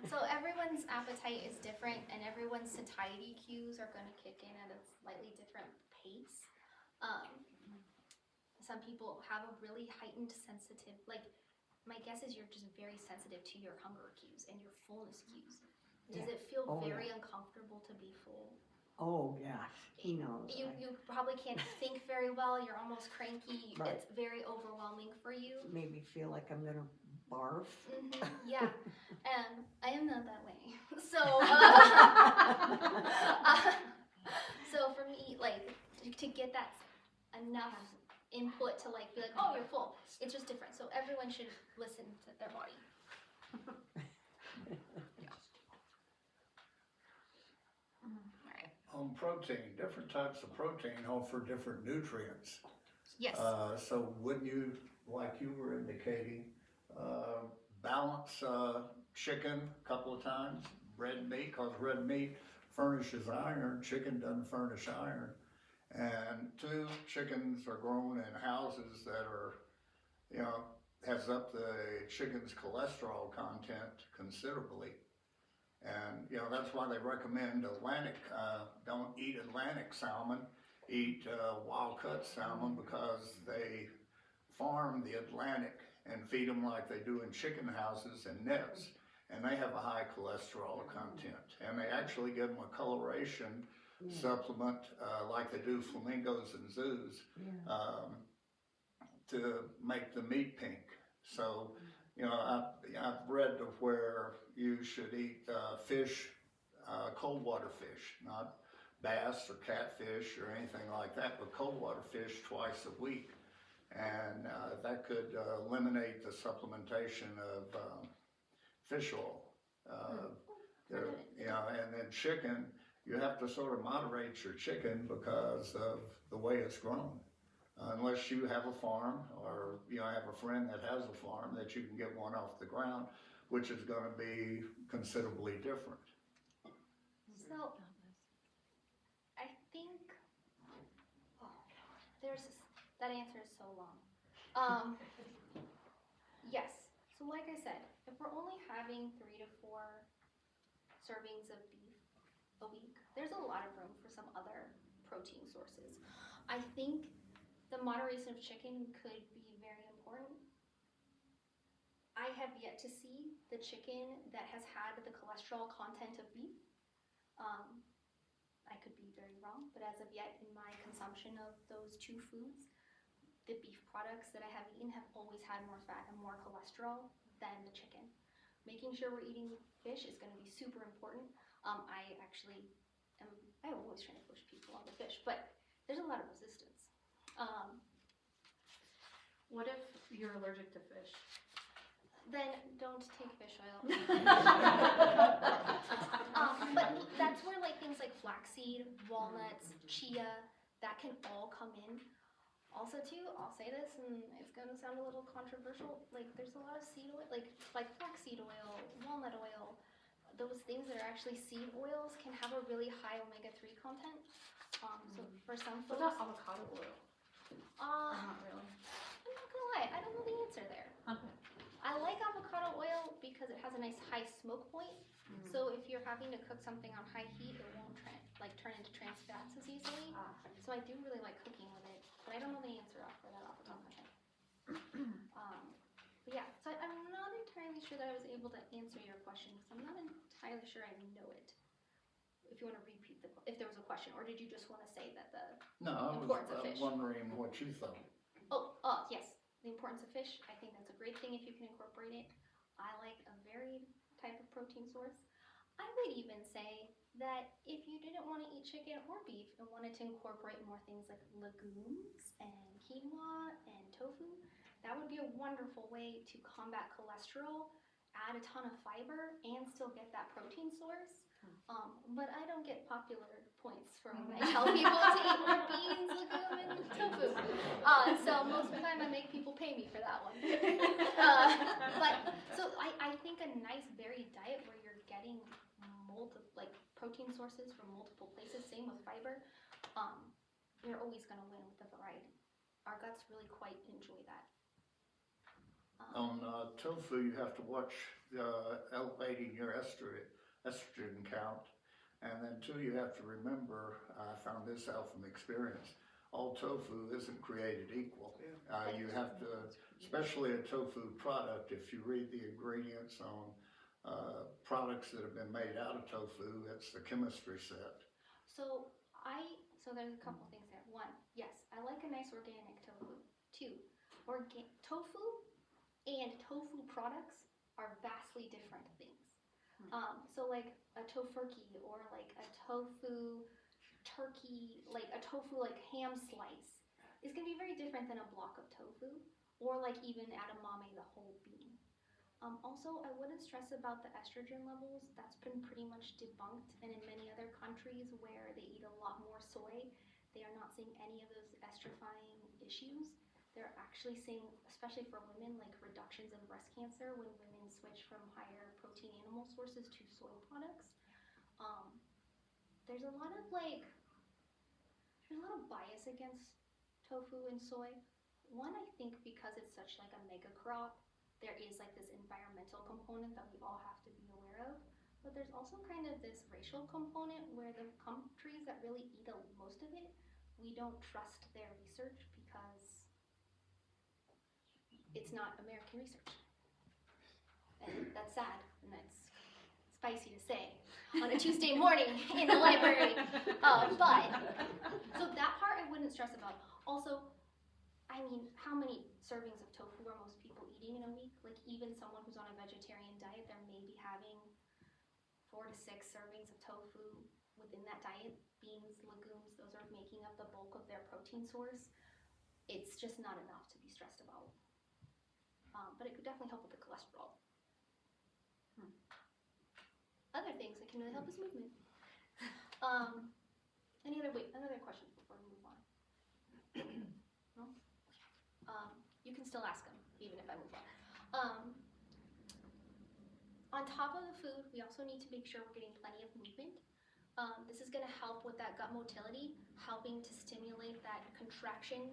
So everyone's appetite is different, and everyone's satiety cues are going to kick in at a slightly different pace. Some people have a really heightened sensitive, like, my guess is you're just very sensitive to your hunger cues and your fullness cues. Does Yeah. it feel Oh, very yeah. uncomfortable to be full? Oh, yeah, he knows. You probably can't think very well, you're almost cranky, Right. it's very overwhelming for you. Maybe feel like I'm gonna barf. Yeah, and I am not that way. So, so for me, like, to get that enough input to like be like, oh, you're full, it's just different. So everyone should listen to their body. Protein, different types of protein offer different nutrients. Yes. So wouldn't you, like you were indicating, balance chicken a couple of times, red meat, because red meat furnishes iron, chicken doesn't furnish iron. And two, chickens are grown in houses that are, has up the chicken's cholesterol content considerably. And, that's why they recommend Atlantic, don't eat Atlantic salmon, eat wild cut salmon, because they farm the Atlantic and feed them like they do in chicken houses and nets. And they have a high cholesterol content. And they actually give them a coloration supplement like they do flamingos in zoos to make the meat pink. So, I've read of where you should eat fish, cold water fish, not bass or catfish or anything like that, but cold water fish twice a week. And that could eliminate the supplementation of fish oil. And then chicken, you have to sort of moderate your chicken because of the way it's grown. Unless you have a farm or have a friend that has a farm that you can get one off the ground, which is going to be considerably different. So, I think, that answer is so long. Yes, so like I said, if we're only having 3 to 4 servings of beef a week, there's a lot of room for some other protein sources. I think the moderation of chicken could be very important. I have yet to see the chicken that has had the cholesterol content of beef. I could be very wrong, but as of yet, in my consumption of those two foods, the beef products that I have eaten have always had more fat and more cholesterol than the chicken. Making sure we're eating fish is going to be super important. I'm always trying to push people on the fish, but there's a lot of resistance. What if you're allergic to fish? Then don't take fish oil. But that's where like things like flaxseed, walnuts, chia, that can all come in. Also too, I'll say this and it's gonna sound a little controversial, like there's a lot of seed oil, like flaxseed oil, walnut oil, those things that are actually seed oils can have a really high omega-3 content. So for some What folks, about avocado oil? not really. I'm not gonna lie, I don't know the answer there. Okay. I like avocado oil because it has a nice high smoke point. So if you're having to cook something on high heat, it won't turn into trans fats as easily. So I do really like cooking with it, but I don't know the answer for that off the top of my head. But yeah, so I'm not entirely sure that I was able to answer your question because I'm not entirely sure I know it. If you want to repeat if there was a question, or did you just want to say that the No, I importance of was fish? wondering what you thought. Yes, the importance of fish. I think that's a great thing if you can incorporate it. I like a varied type of protein source. I would even say that if you didn't want to eat chicken or beef and wanted to incorporate more things like legumes and quinoa and tofu, that would be a wonderful way to combat cholesterol, add a ton of fiber, and still get that protein source. But I don't get popular points for when I tell people to eat more beans, legume, and tofu. So most of the time I make people pay me for that one. But so I think a nice varied getting protein sources from multiple places. Same with fiber. You're always going to win with the variety. Our guts really quite enjoy that. On tofu, you have to watch elevating your estrogen count. And then two, you have to remember, I found this out from experience, all tofu isn't created equal. You have to, especially a tofu product, if you read the ingredients on products that have been made out of tofu, it's the chemistry set. So there's a couple things there. One, yes, I like a nice organic tofu. Two, tofu and tofu products are vastly different things. So like a tofurkey or like a tofu turkey, like a tofu like ham slice is going to be very different than a block of tofu, or like even edamame, the whole bean. Also, I wouldn't stress about the estrogen levels. That's been pretty much debunked, and in many other countries where they eat a lot more soy, they are not seeing any of those estrifying issues. They're actually seeing, especially for women, like reductions in breast cancer when women switch from higher protein animal sources to soy products. There's a lot of bias against tofu and soy. One, I think because it's such like a mega crop, there is like this environmental component that we all have to be aware of. But there's also kind of this racial component where the countries that really eat most of it, we don't trust their research because it's not American research. And that's sad, and that's spicy to say on a Tuesday morning in the library. But, so that part I wouldn't stress about. Also, I mean, how many servings of tofu are most people eating in a week? Like even someone who's on a vegetarian diet, they're maybe having 4 to 6 servings of tofu within that diet. Beans, legumes, those are making up the bulk of their protein source. It's just not enough to be stressed about. But it could definitely help with the cholesterol. Other things that can really help is movement. Another question before we move on? No? You can still ask them, even if I move on. On top of the food, we also need to make sure we're getting plenty of movement. This is going to help with that gut motility, helping to stimulate that contraction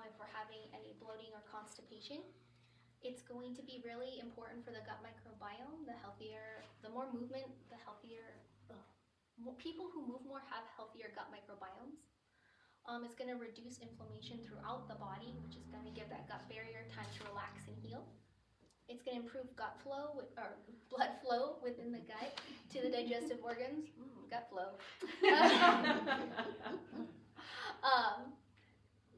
if we're having any bloating or constipation. It's going to be really important for the gut microbiome. The more movement, the healthier. People who move more have healthier gut microbiomes. It's going to reduce inflammation throughout the body, which is going to give that gut barrier time to relax and heal. It's going to improve blood flow within the gut to the digestive organs. Gut flow.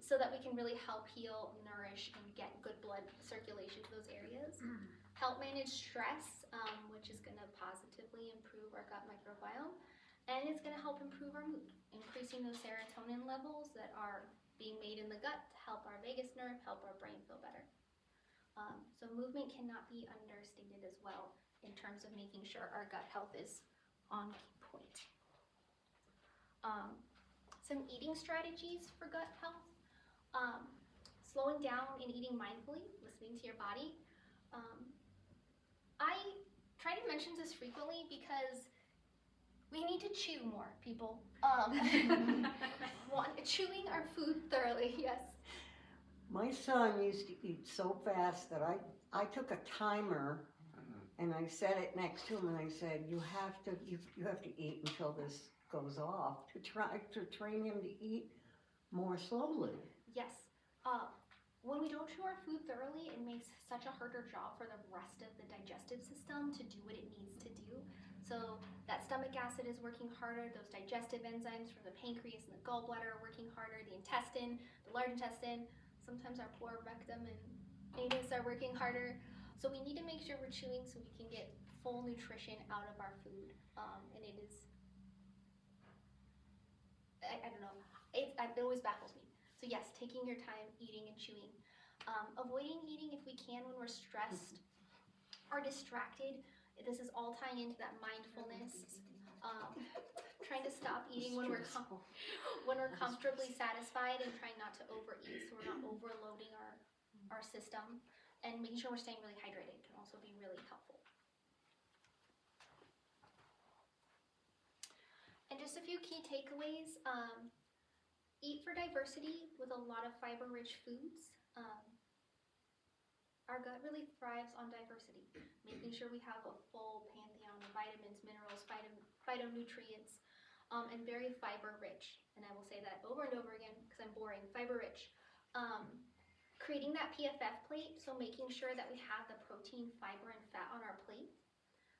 So that we can really help heal, nourish, and get good blood circulation to those areas. Help manage stress, which is going to positively improve our gut microbiome. And it's going to help improve our mood, increasing those serotonin levels that are being made in the gut to help our vagus nerve, help our brain feel better. So movement cannot be understated as well in terms of making sure our gut health is on point. Some eating strategies for gut health. Slowing down and eating mindfully, listening to your body. I try to mention this frequently because we need to chew more, people. Chewing our food thoroughly, yes. My son used to eat so fast that I took a timer and I set it next to him and I said, you have to eat until this goes off to try to train him to eat more slowly. Yes. When we don't chew our food thoroughly, it makes such a harder job for the rest of the digestive system to do what it needs to do. So that stomach acid is working harder, those digestive enzymes from the pancreas and the gallbladder are working harder, the intestine, the large intestine, sometimes our poor rectum and anus are working harder. So we need to make sure we're chewing so we can get full nutrition out of our food. And it is, I don't know, it always baffles me. So yes, taking your time, eating and chewing. Avoiding eating if we can when we're stressed or distracted. This is all tying into that mindfulness. Trying to stop eating when we're comfortably satisfied and trying not to overeat so we're not overloading our system. And making sure we're staying really hydrated can also be really helpful. just a few key takeaways. Eat for diversity with a lot of fiber-rich foods. Our gut really thrives on diversity, making sure we have a full pantheon of vitamins, minerals, phytonutrients, and very fiber-rich. And I will say that over and over again because I'm boring, fiber-rich. Creating that PFF plate, so making sure that we have the protein, fiber, and fat on our plate.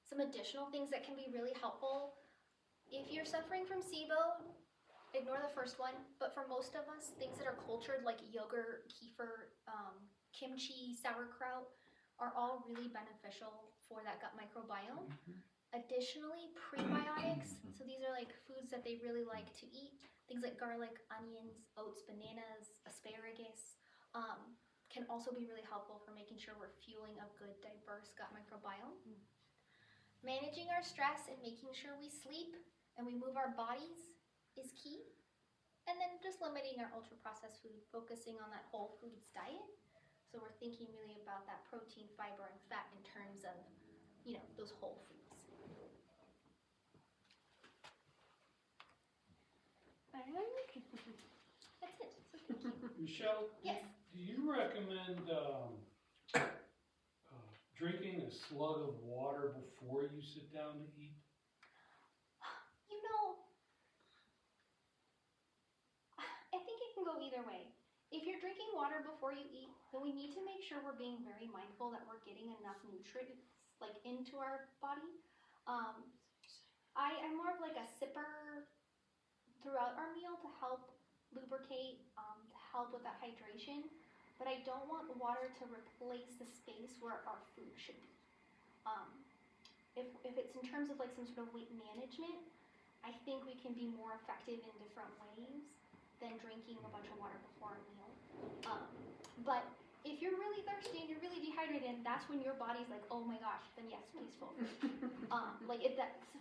Some additional things that can be really helpful. If you're suffering from SIBO, ignore the first one, but for most of us, things that are cultured like yogurt, kefir, kimchi, sauerkraut are all really beneficial for that gut microbiome. Additionally, prebiotics, so these are like foods that they really like to eat, things like garlic, onions, oats, bananas, asparagus, can also be really helpful for making sure we're fueling a good, diverse gut microbiome. Managing our stress and making sure we sleep and we move our bodies is key. And then just limiting our ultra-processed food, focusing on that whole foods diet. So we're thinking really about that protein, fiber, and fat in terms of, those whole foods. That's it. So thank you. Michelle? Yes. Do you recommend drinking a slug of water before you sit down to eat? I think it can go either way. If you're drinking water before you eat, then we need to make sure we're being very mindful that we're getting enough nutrients into our body. I'm more of like a sipper throughout our meal to help lubricate, to help with that hydration, but I don't want water to replace the space where our food should be. If it's in terms of like some sort of weight management, I think we can be more effective in different ways than drinking a bunch of water before a meal. But if you're really thirsty and you're really dehydrated, that's when your body's like, oh my gosh, then yes, please fill.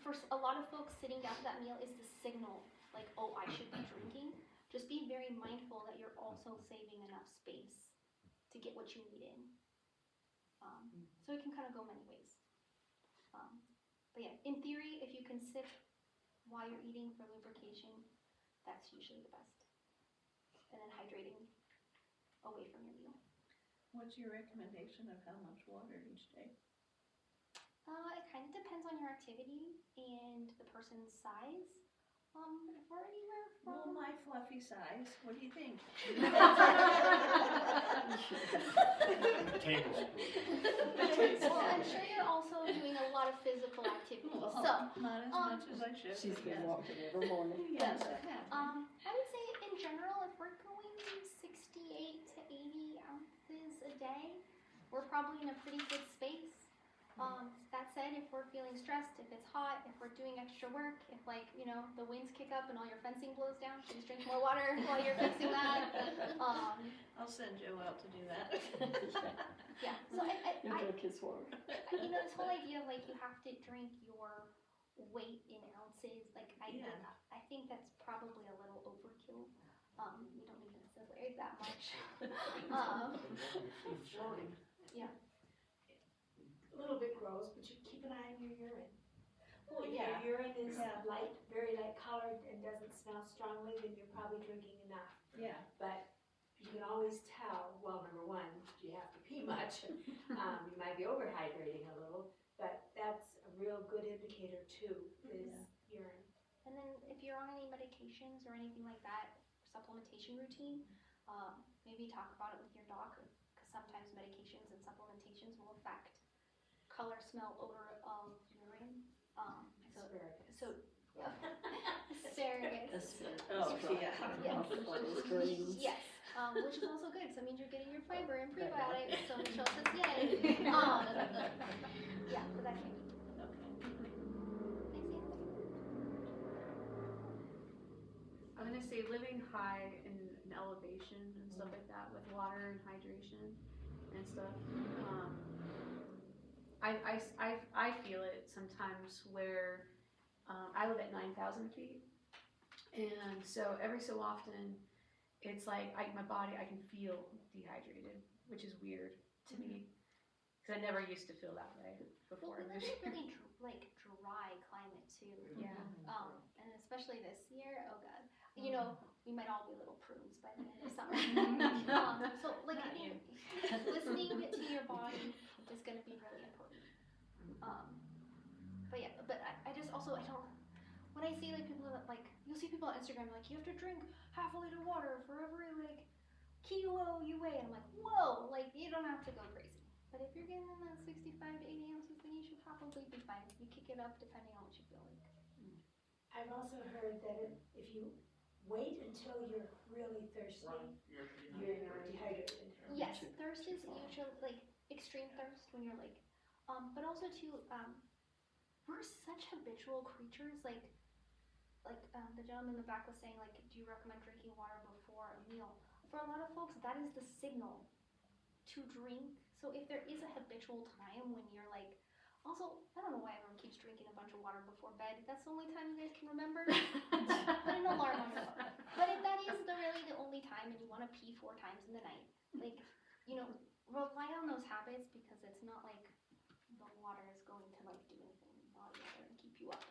For a lot of folks, sitting down to that meal is the signal, like, oh, I should be drinking. Just be very mindful that you're also saving enough space to get what you need in. So it can kind of go many ways. But yeah, in theory, if you can sip while you're eating for lubrication, that's usually the best. And then hydrating away from your meal. What's your recommendation of how much water each day? It kind of depends on your activity and the person's size. If we're anywhere Well, from... my fluffy size, what do you think? Tablespoon. Well, I'm sure you're also doing a lot of physical activity. Well, So, not as much as I should. She's but been yes. walking every morning. Yes, I have. I would say in general, if we're going 68 to 80 ounces a day, we're probably in a pretty good space. That said, if we're feeling stressed, if it's hot, if we're doing extra work, if the winds kick up and all your fencing blows down, please drink more water while you're fixing that. I'll send Joe out to do that. Yeah, so His work. this whole idea of like you have to drink your weight in ounces, like I think that's probably a little overkill. We don't need to separate that much. Yeah. A little bit gross, but you keep an eye on your urine. Well, If yeah. your urine is Yeah. light, very light colored and doesn't smell strongly, then you're probably drinking enough. Yeah. But you can always tell, well, number one, do you have to pee much? You might be overhydrating a little, but that's a real good indicator too, is urine. And then if you're on any medications or anything like that, supplementation routine, maybe talk about it with your doc, because sometimes medications and supplementations will affect color, smell, odor of urine. Asparagus. So asparagus. Oh, yeah. Yes, which is also good, so that means you're getting your fiber and prebiotics, so Michelle says yay. Yeah, so that can be. I'm gonna say living high in an elevation and stuff like that with water and hydration and stuff. I feel it sometimes where I live at 9,000 feet, and so every so often it's like my body, I can feel dehydrated, which is weird to me because I never used to feel that way before. Well, we live in a really dry climate too. Yeah. And especially this year, oh god. You know, we might all be little prunes by the end of summer. So like I think listening to your body is gonna be really important. But yeah, but I just also, I don't, when I see like people that like, you'll see people on Instagram like, you have to drink half a liter of water for every like kilo you weigh, and I'm like, whoa, like you don't have to go crazy. But if you're getting in that 65 to 80 ounces, then you should probably be fine. You kick it up depending on what you feel like. I've also heard that if you wait until you're really thirsty, you're dehydrated. Yes, thirst is usually like extreme thirst when you're like, but also too, we're such habitual creatures. Like the gentleman in the back was saying, like, do you recommend drinking water before a meal? For a lot of folks, that is the signal to drink. So if there is a habitual time when you're like, also, I don't know why everyone keeps drinking a bunch of water before bed. That's the only time you guys can remember. Put an alarm on your phone. But if that is really the only time and you want to pee 4 times in the night, like, you know, rely on those habits, because it's not like the water is going to like do anything in your body other than keep you up.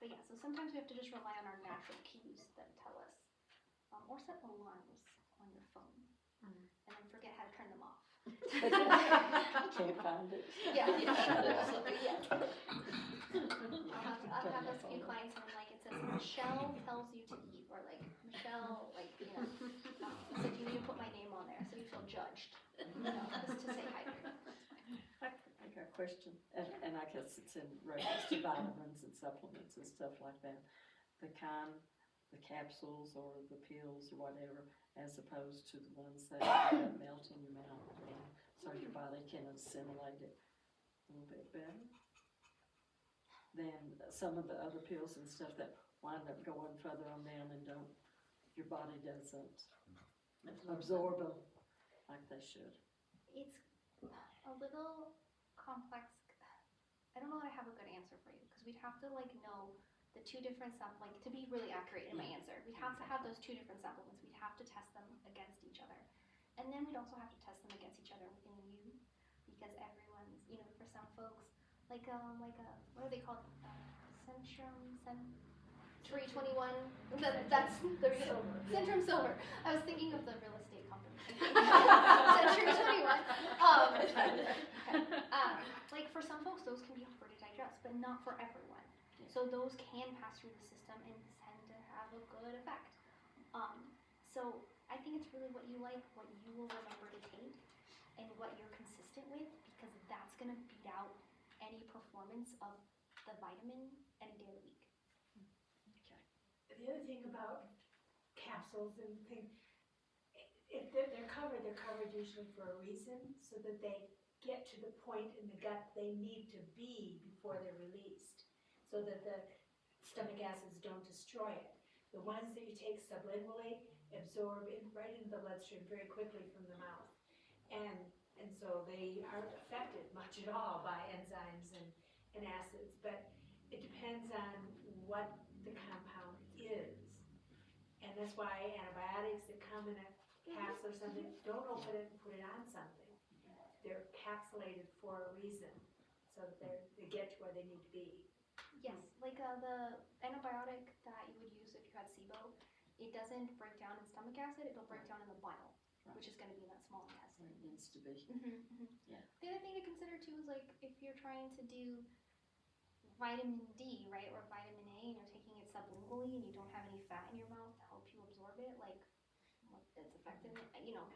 But yeah, so sometimes we have to just rely on our natural cues that tell us, or set alarms on your phone, and then forget how to turn them off. Can't find it. Yeah, absolutely, yeah. I'll have a few clients and I'm like, it says Michelle tells you to eat, or like Michelle, like, you know, so you need to put my name on there so you feel judged, you know, just to say hydrated. I got a question, and I guess it's in reference to vitamins and supplements and stuff like that. The capsules or the pills or whatever, as opposed to the ones that melt in your mouth, and so your body can assimilate it a little bit better than some of the other pills and stuff that wind up going further on down and your body doesn't absorb them like they should. It's a little complex. I don't know that I have a good answer for you, because we'd have to like know the 2 different like to be really accurate in my answer, we'd have to have those 2 different supplements. We'd have to test them against each other, and then we'd also have to test them against each other within you, because everyone's, you know, for some folks, like what are they called? Century 21. That's the Centrum Silver. I was thinking of the real estate company. Century 21. Like for some folks, those can be hard to digest, but not for everyone. So those can pass through the system and tend to have a good effect. So I think it's really what you like, what you will remember to take, and what you're consistent with, because that's going to beat out any performance of the vitamin any day of the week. The other thing about capsules and things, if they're covered usually for a reason, so that they get to the point in the gut they need to be before they're released, so that the stomach acids don't destroy it. The ones that you take sublingually absorb right into the bloodstream very quickly from the mouth, and so they aren't affected much at all by enzymes and acids. But it depends on what the compound is, and that's why antibiotics that come in a capsule or something, don't open it and put it on something. They're capsulated for a reason, so that they get to where they need to be. Yes, like the antibiotic that you would use if you had SIBO, it doesn't break down in stomach acid, it'll break down in the bile, which is going to be in that small intestine. It needs to be. Yeah. The other thing to consider too is like if you're trying to do vitamin D, right, or vitamin A, and you're taking it sublingually and you don't have any fat in your mouth to help you absorb it, like what it's affecting it, you know,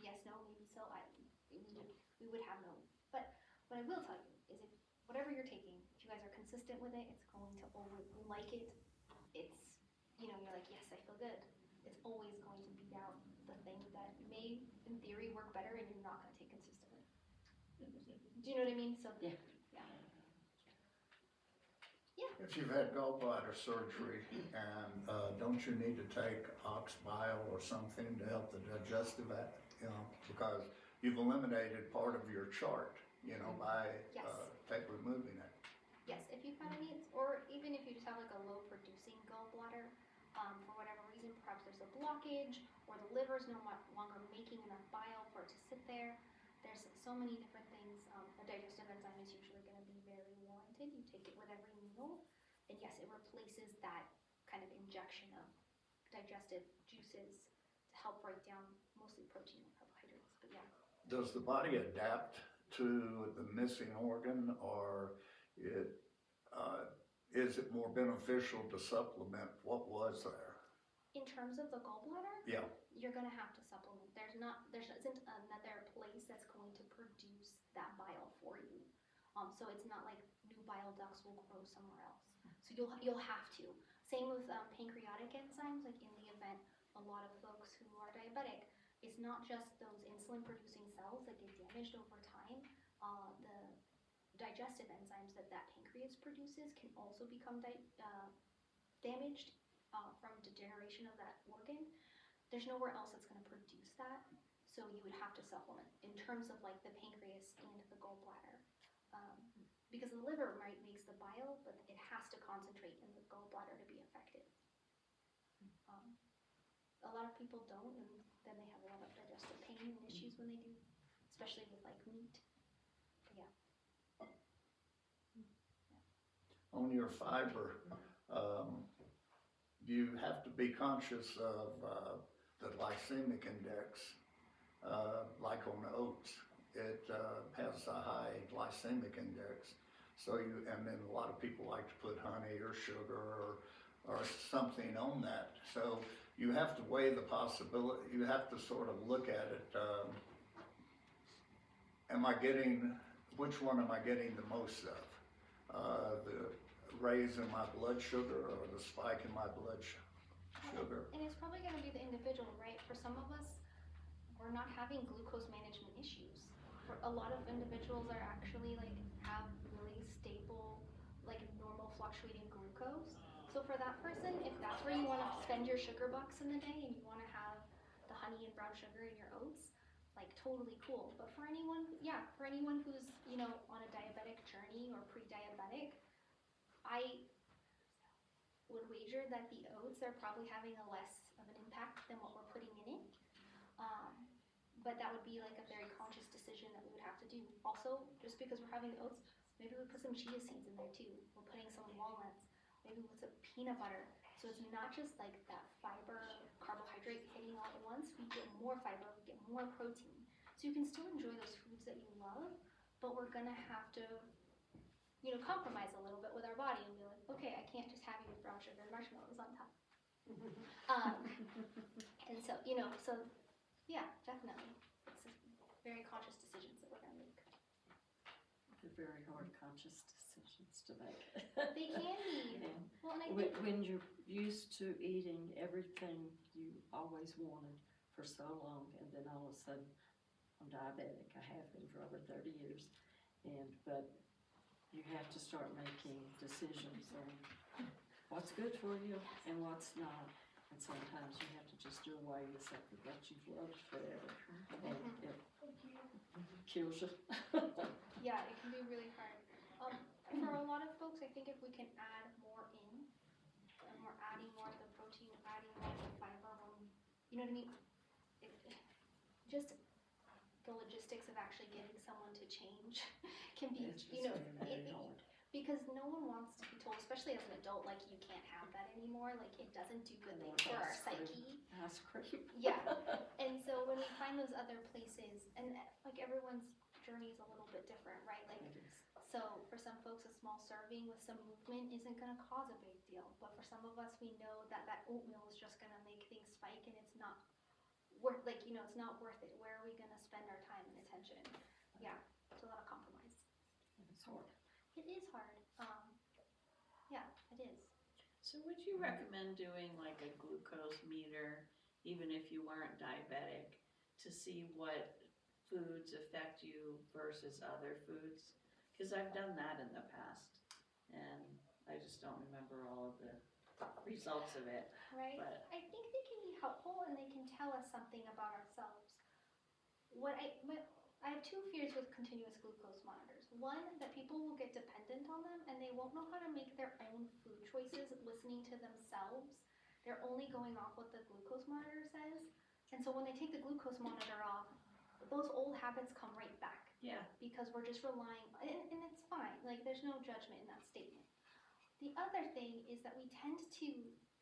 yes, no, maybe so, we would have no. But what I will tell you is if whatever you're taking, if you guys are consistent with it, it's going to always like it. It's, you know, you're like, yes, I feel good. It's always going to beat out the thing that may, in theory, work better and you're not going to take consistently. Do you know what I mean? So Yeah. If you've had gallbladder surgery and don't you need to take ox bile or something to help the digestive act, you know, because you've eliminated part of your chart, you know, by removing it. Yes, if you've had any, or even if you just have like a low producing gallbladder, for whatever reason, perhaps there's a blockage or the liver's no longer making enough bile for it to sit there. There's so many different things. A digestive enzyme is usually going to be very warranted. You take it with every meal. And yes, it replaces that kind of injection of digestive juices to help break down mostly protein and carbohydrates. But yeah. Does the body adapt to the missing organ, or is it more beneficial to supplement what was there? In terms of the gallbladder, Yeah. you're gonna have to supplement. There isn't another place that's going to produce that bile for you. So it's not like new bile ducts will grow somewhere else. So you'll have to. Same with pancreatic enzymes. Like in the event, a lot of folks who are diabetic, it's not just those insulin producing cells that get damaged over time. The digestive enzymes that pancreas produces can also become damaged from degeneration of that organ. There's nowhere else that's going to produce that, so you would have to supplement in terms of like the pancreas and the gallbladder. Because the liver makes the bile, but it has to concentrate in the gallbladder to be effective. A lot of people don't, and then they have a lot of digestive pain and issues when they do, especially with like meat. But yeah. On your fiber, you have to be conscious of the glycemic index, like on oats. It has a high glycemic index. So and then a lot of people like to put honey or sugar or something on that. So you have to weigh the possibility. You have to sort of look at it. Which one am I getting the most of? The raise in my blood sugar or the spike in my blood sugar? And it's probably going to be the individual, right? For some of us, we're not having glucose management issues. For a lot of individuals are actually have really stable, normal fluctuating glucose. So for that person, if that's where you want to spend your sugar bucks in the day and you want to have the honey and brown sugar in your oats, totally cool. But for anyone, who's, on a diabetic journey or pre-diabetic, I would wager that the oats are probably having a less of an impact than what we're putting in it. But that would be a very conscious decision that we would have to do. Also, just because we're having oats, maybe we put some chia seeds in there too. We're putting some walnuts, maybe with some peanut butter. So it's not just that fiber, carbohydrate hitting all at once. We get more fiber, we get more protein. So you can still enjoy those foods that you love, but we're gonna have to, compromise a little bit with our body and be like, okay, I can't just have you with brown sugar and marshmallows on top. And so, so yeah, definitely. It's very conscious decisions that we're gonna make. They're very hard conscious decisions to make. They can be. Yeah. Well, and I think When you're used to eating everything you always wanted for so long, and then all of a sudden, I'm diabetic. I have been for over 30 years, but you have to start making decisions on what's good for you and what's not. And sometimes you have to just do away with something that you've loved forever, and it kills you. yeah, it can be really hard. For a lot of folks, I think if we can add more in, and we're adding more of the protein, adding more of the fiber, you know what I mean? Just the logistics of actually getting someone to change can be, It's just very hard. because no one wants to be told, especially as an adult, you can't have that anymore. It doesn't do good things for our psyche. Ice cream. Yeah. And so when we find those other places, and everyone's journey is a little bit different, right? It is. So for some folks, a small serving with some movement isn't going to cause a big deal. But for some of us, we know that oatmeal is just going to make things spike, and it's not worth, it's not worth it. Where are we going to spend our time and attention? Yeah, it's a lot of compromise. It's hard. It is hard. Yeah, it is. So would you recommend doing a glucose meter, even if you weren't diabetic, to see what foods affect you versus other foods? Because I've done that in the past, and I just don't remember all of the results of it. Right? But I think they can be helpful, and they can tell us something about ourselves. I have two fears with continuous glucose monitors. One, that people will get dependent on them, and they won't know how to make their own food choices listening to themselves. They're only going off what the glucose monitor says. And so when they take the glucose monitor off, those old habits come right back. yeah, Because we're just relying, and it's fine. There's no judgment in that statement. The other thing is that we tend to,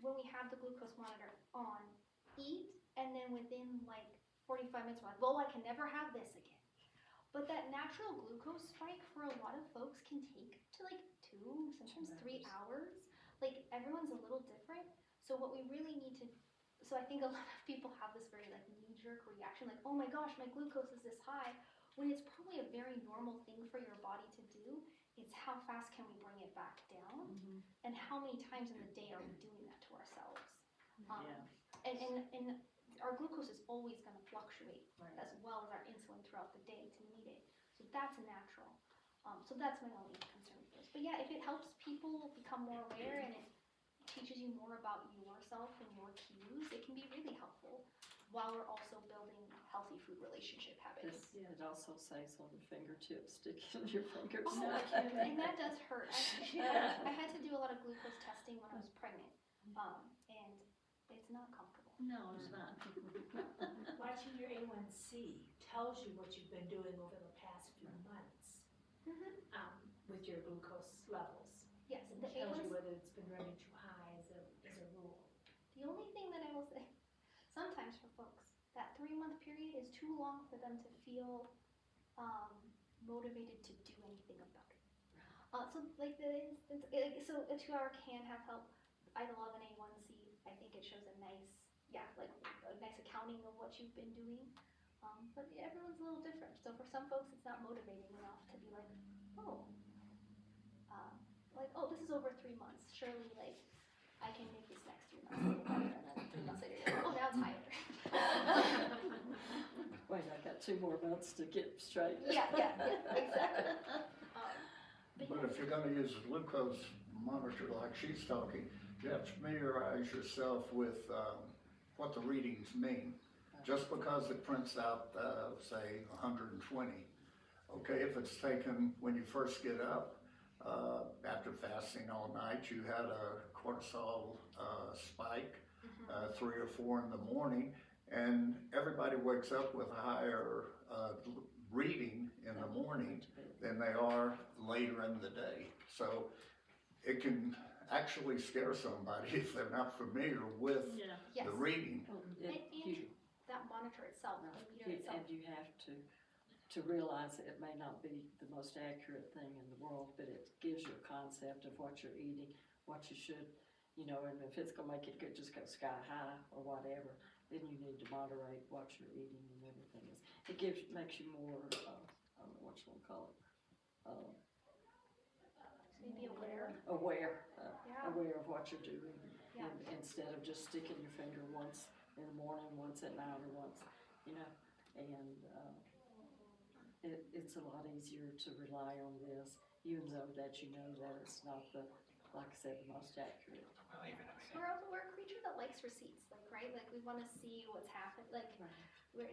when we have the glucose monitor on, eat, and then within like 45 minutes, we're like, well, I can never have this again. But that natural glucose spike for a lot of folks can take to like 2, sometimes 3 hours. Like everyone's a little different. So what we really need to, so I think a lot of people have this very like knee-jerk reaction, like, oh my gosh, my glucose is this high, when it's probably a very normal thing for your body to do. It's how fast can we bring it back down, and how many times in the day are we doing that to ourselves? And our glucose is always going to fluctuate, as well as our insulin throughout the day to meet it. So that's natural. So that's my only concern with this. But yeah, if it helps people become more aware and it teaches you more about yourself and your cues, it can be really helpful, while we're also building healthy food relationship habits. It also says on the fingertips, stick in your fingers. Oh, and that does hurt. I had to do a lot of glucose testing when I was pregnant, and it's not comfortable. No, it's not. Watching your A1C tells you what you've been doing over the past few months with your glucose levels. Yes, It the tells you A1C. whether it's been running too high as a rule. The only thing that I will say, sometimes for folks, that 3-month period is too long for them to feel motivated to do anything about it. So like so a 2-hour can have help. I love an A1C. I think it shows a nice accounting of what you've been doing. But yeah, everyone's a little different. So for some folks, it's not motivating enough to be like, this is over 3 months. Surely, like, I can make this next 3 months a little better. And then 3 months later, you're like, oh, now it's higher. Wait, I got 2 more months to get straight. Yeah, exactly. But if you're gonna use a glucose monitor like she's talking, you have to familiarize yourself with what the readings mean. Just because it prints out, say, 120. Okay, if it's taken when you first get up, after fasting all night, you had a cortisol spike, 3 or 4 in the morning, and everybody wakes up with a higher reading in the morning than they are later in the day. So it can actually scare somebody if they're not familiar with Yes. the reading. And that monitor itself, the meter itself. And you have to realize that it may not be the most accurate thing in the world, but it gives you a concept of what you're eating, what you should, and if it's gonna make it good, just go sky high or whatever, then you need to moderate what you're eating and everything. Makes you more, I don't know what you wanna call it. Maybe aware. Aware of what you're doing. Yeah. Instead of just sticking your finger once in the morning, once at night, or once, and it's a lot easier to rely on this, even though that that it's not like I said, the most accurate. We're a creature that likes receipts, right? Like we want to see what's happened, so I can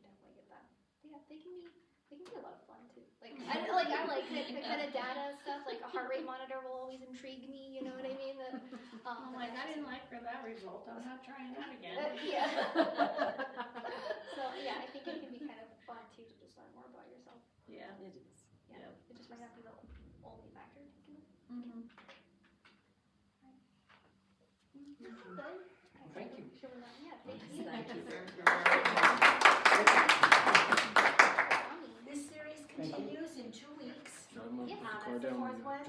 definitely get that. But yeah, they can be a lot of fun too. I like kind of data stuff, like a heart rate monitor will always intrigue me, you know what I mean? I'm like, I didn't like that result, I'm not trying that again. Yeah. So yeah, I think it can be kind of fun too to just learn more about yourself. Yeah. It is. Yeah. It just might not be the only factor. Thank you. Should we not? Yeah, thank you. Thank you. This series continues in 2 weeks. John, Yeah, the car that's the down. 4th one.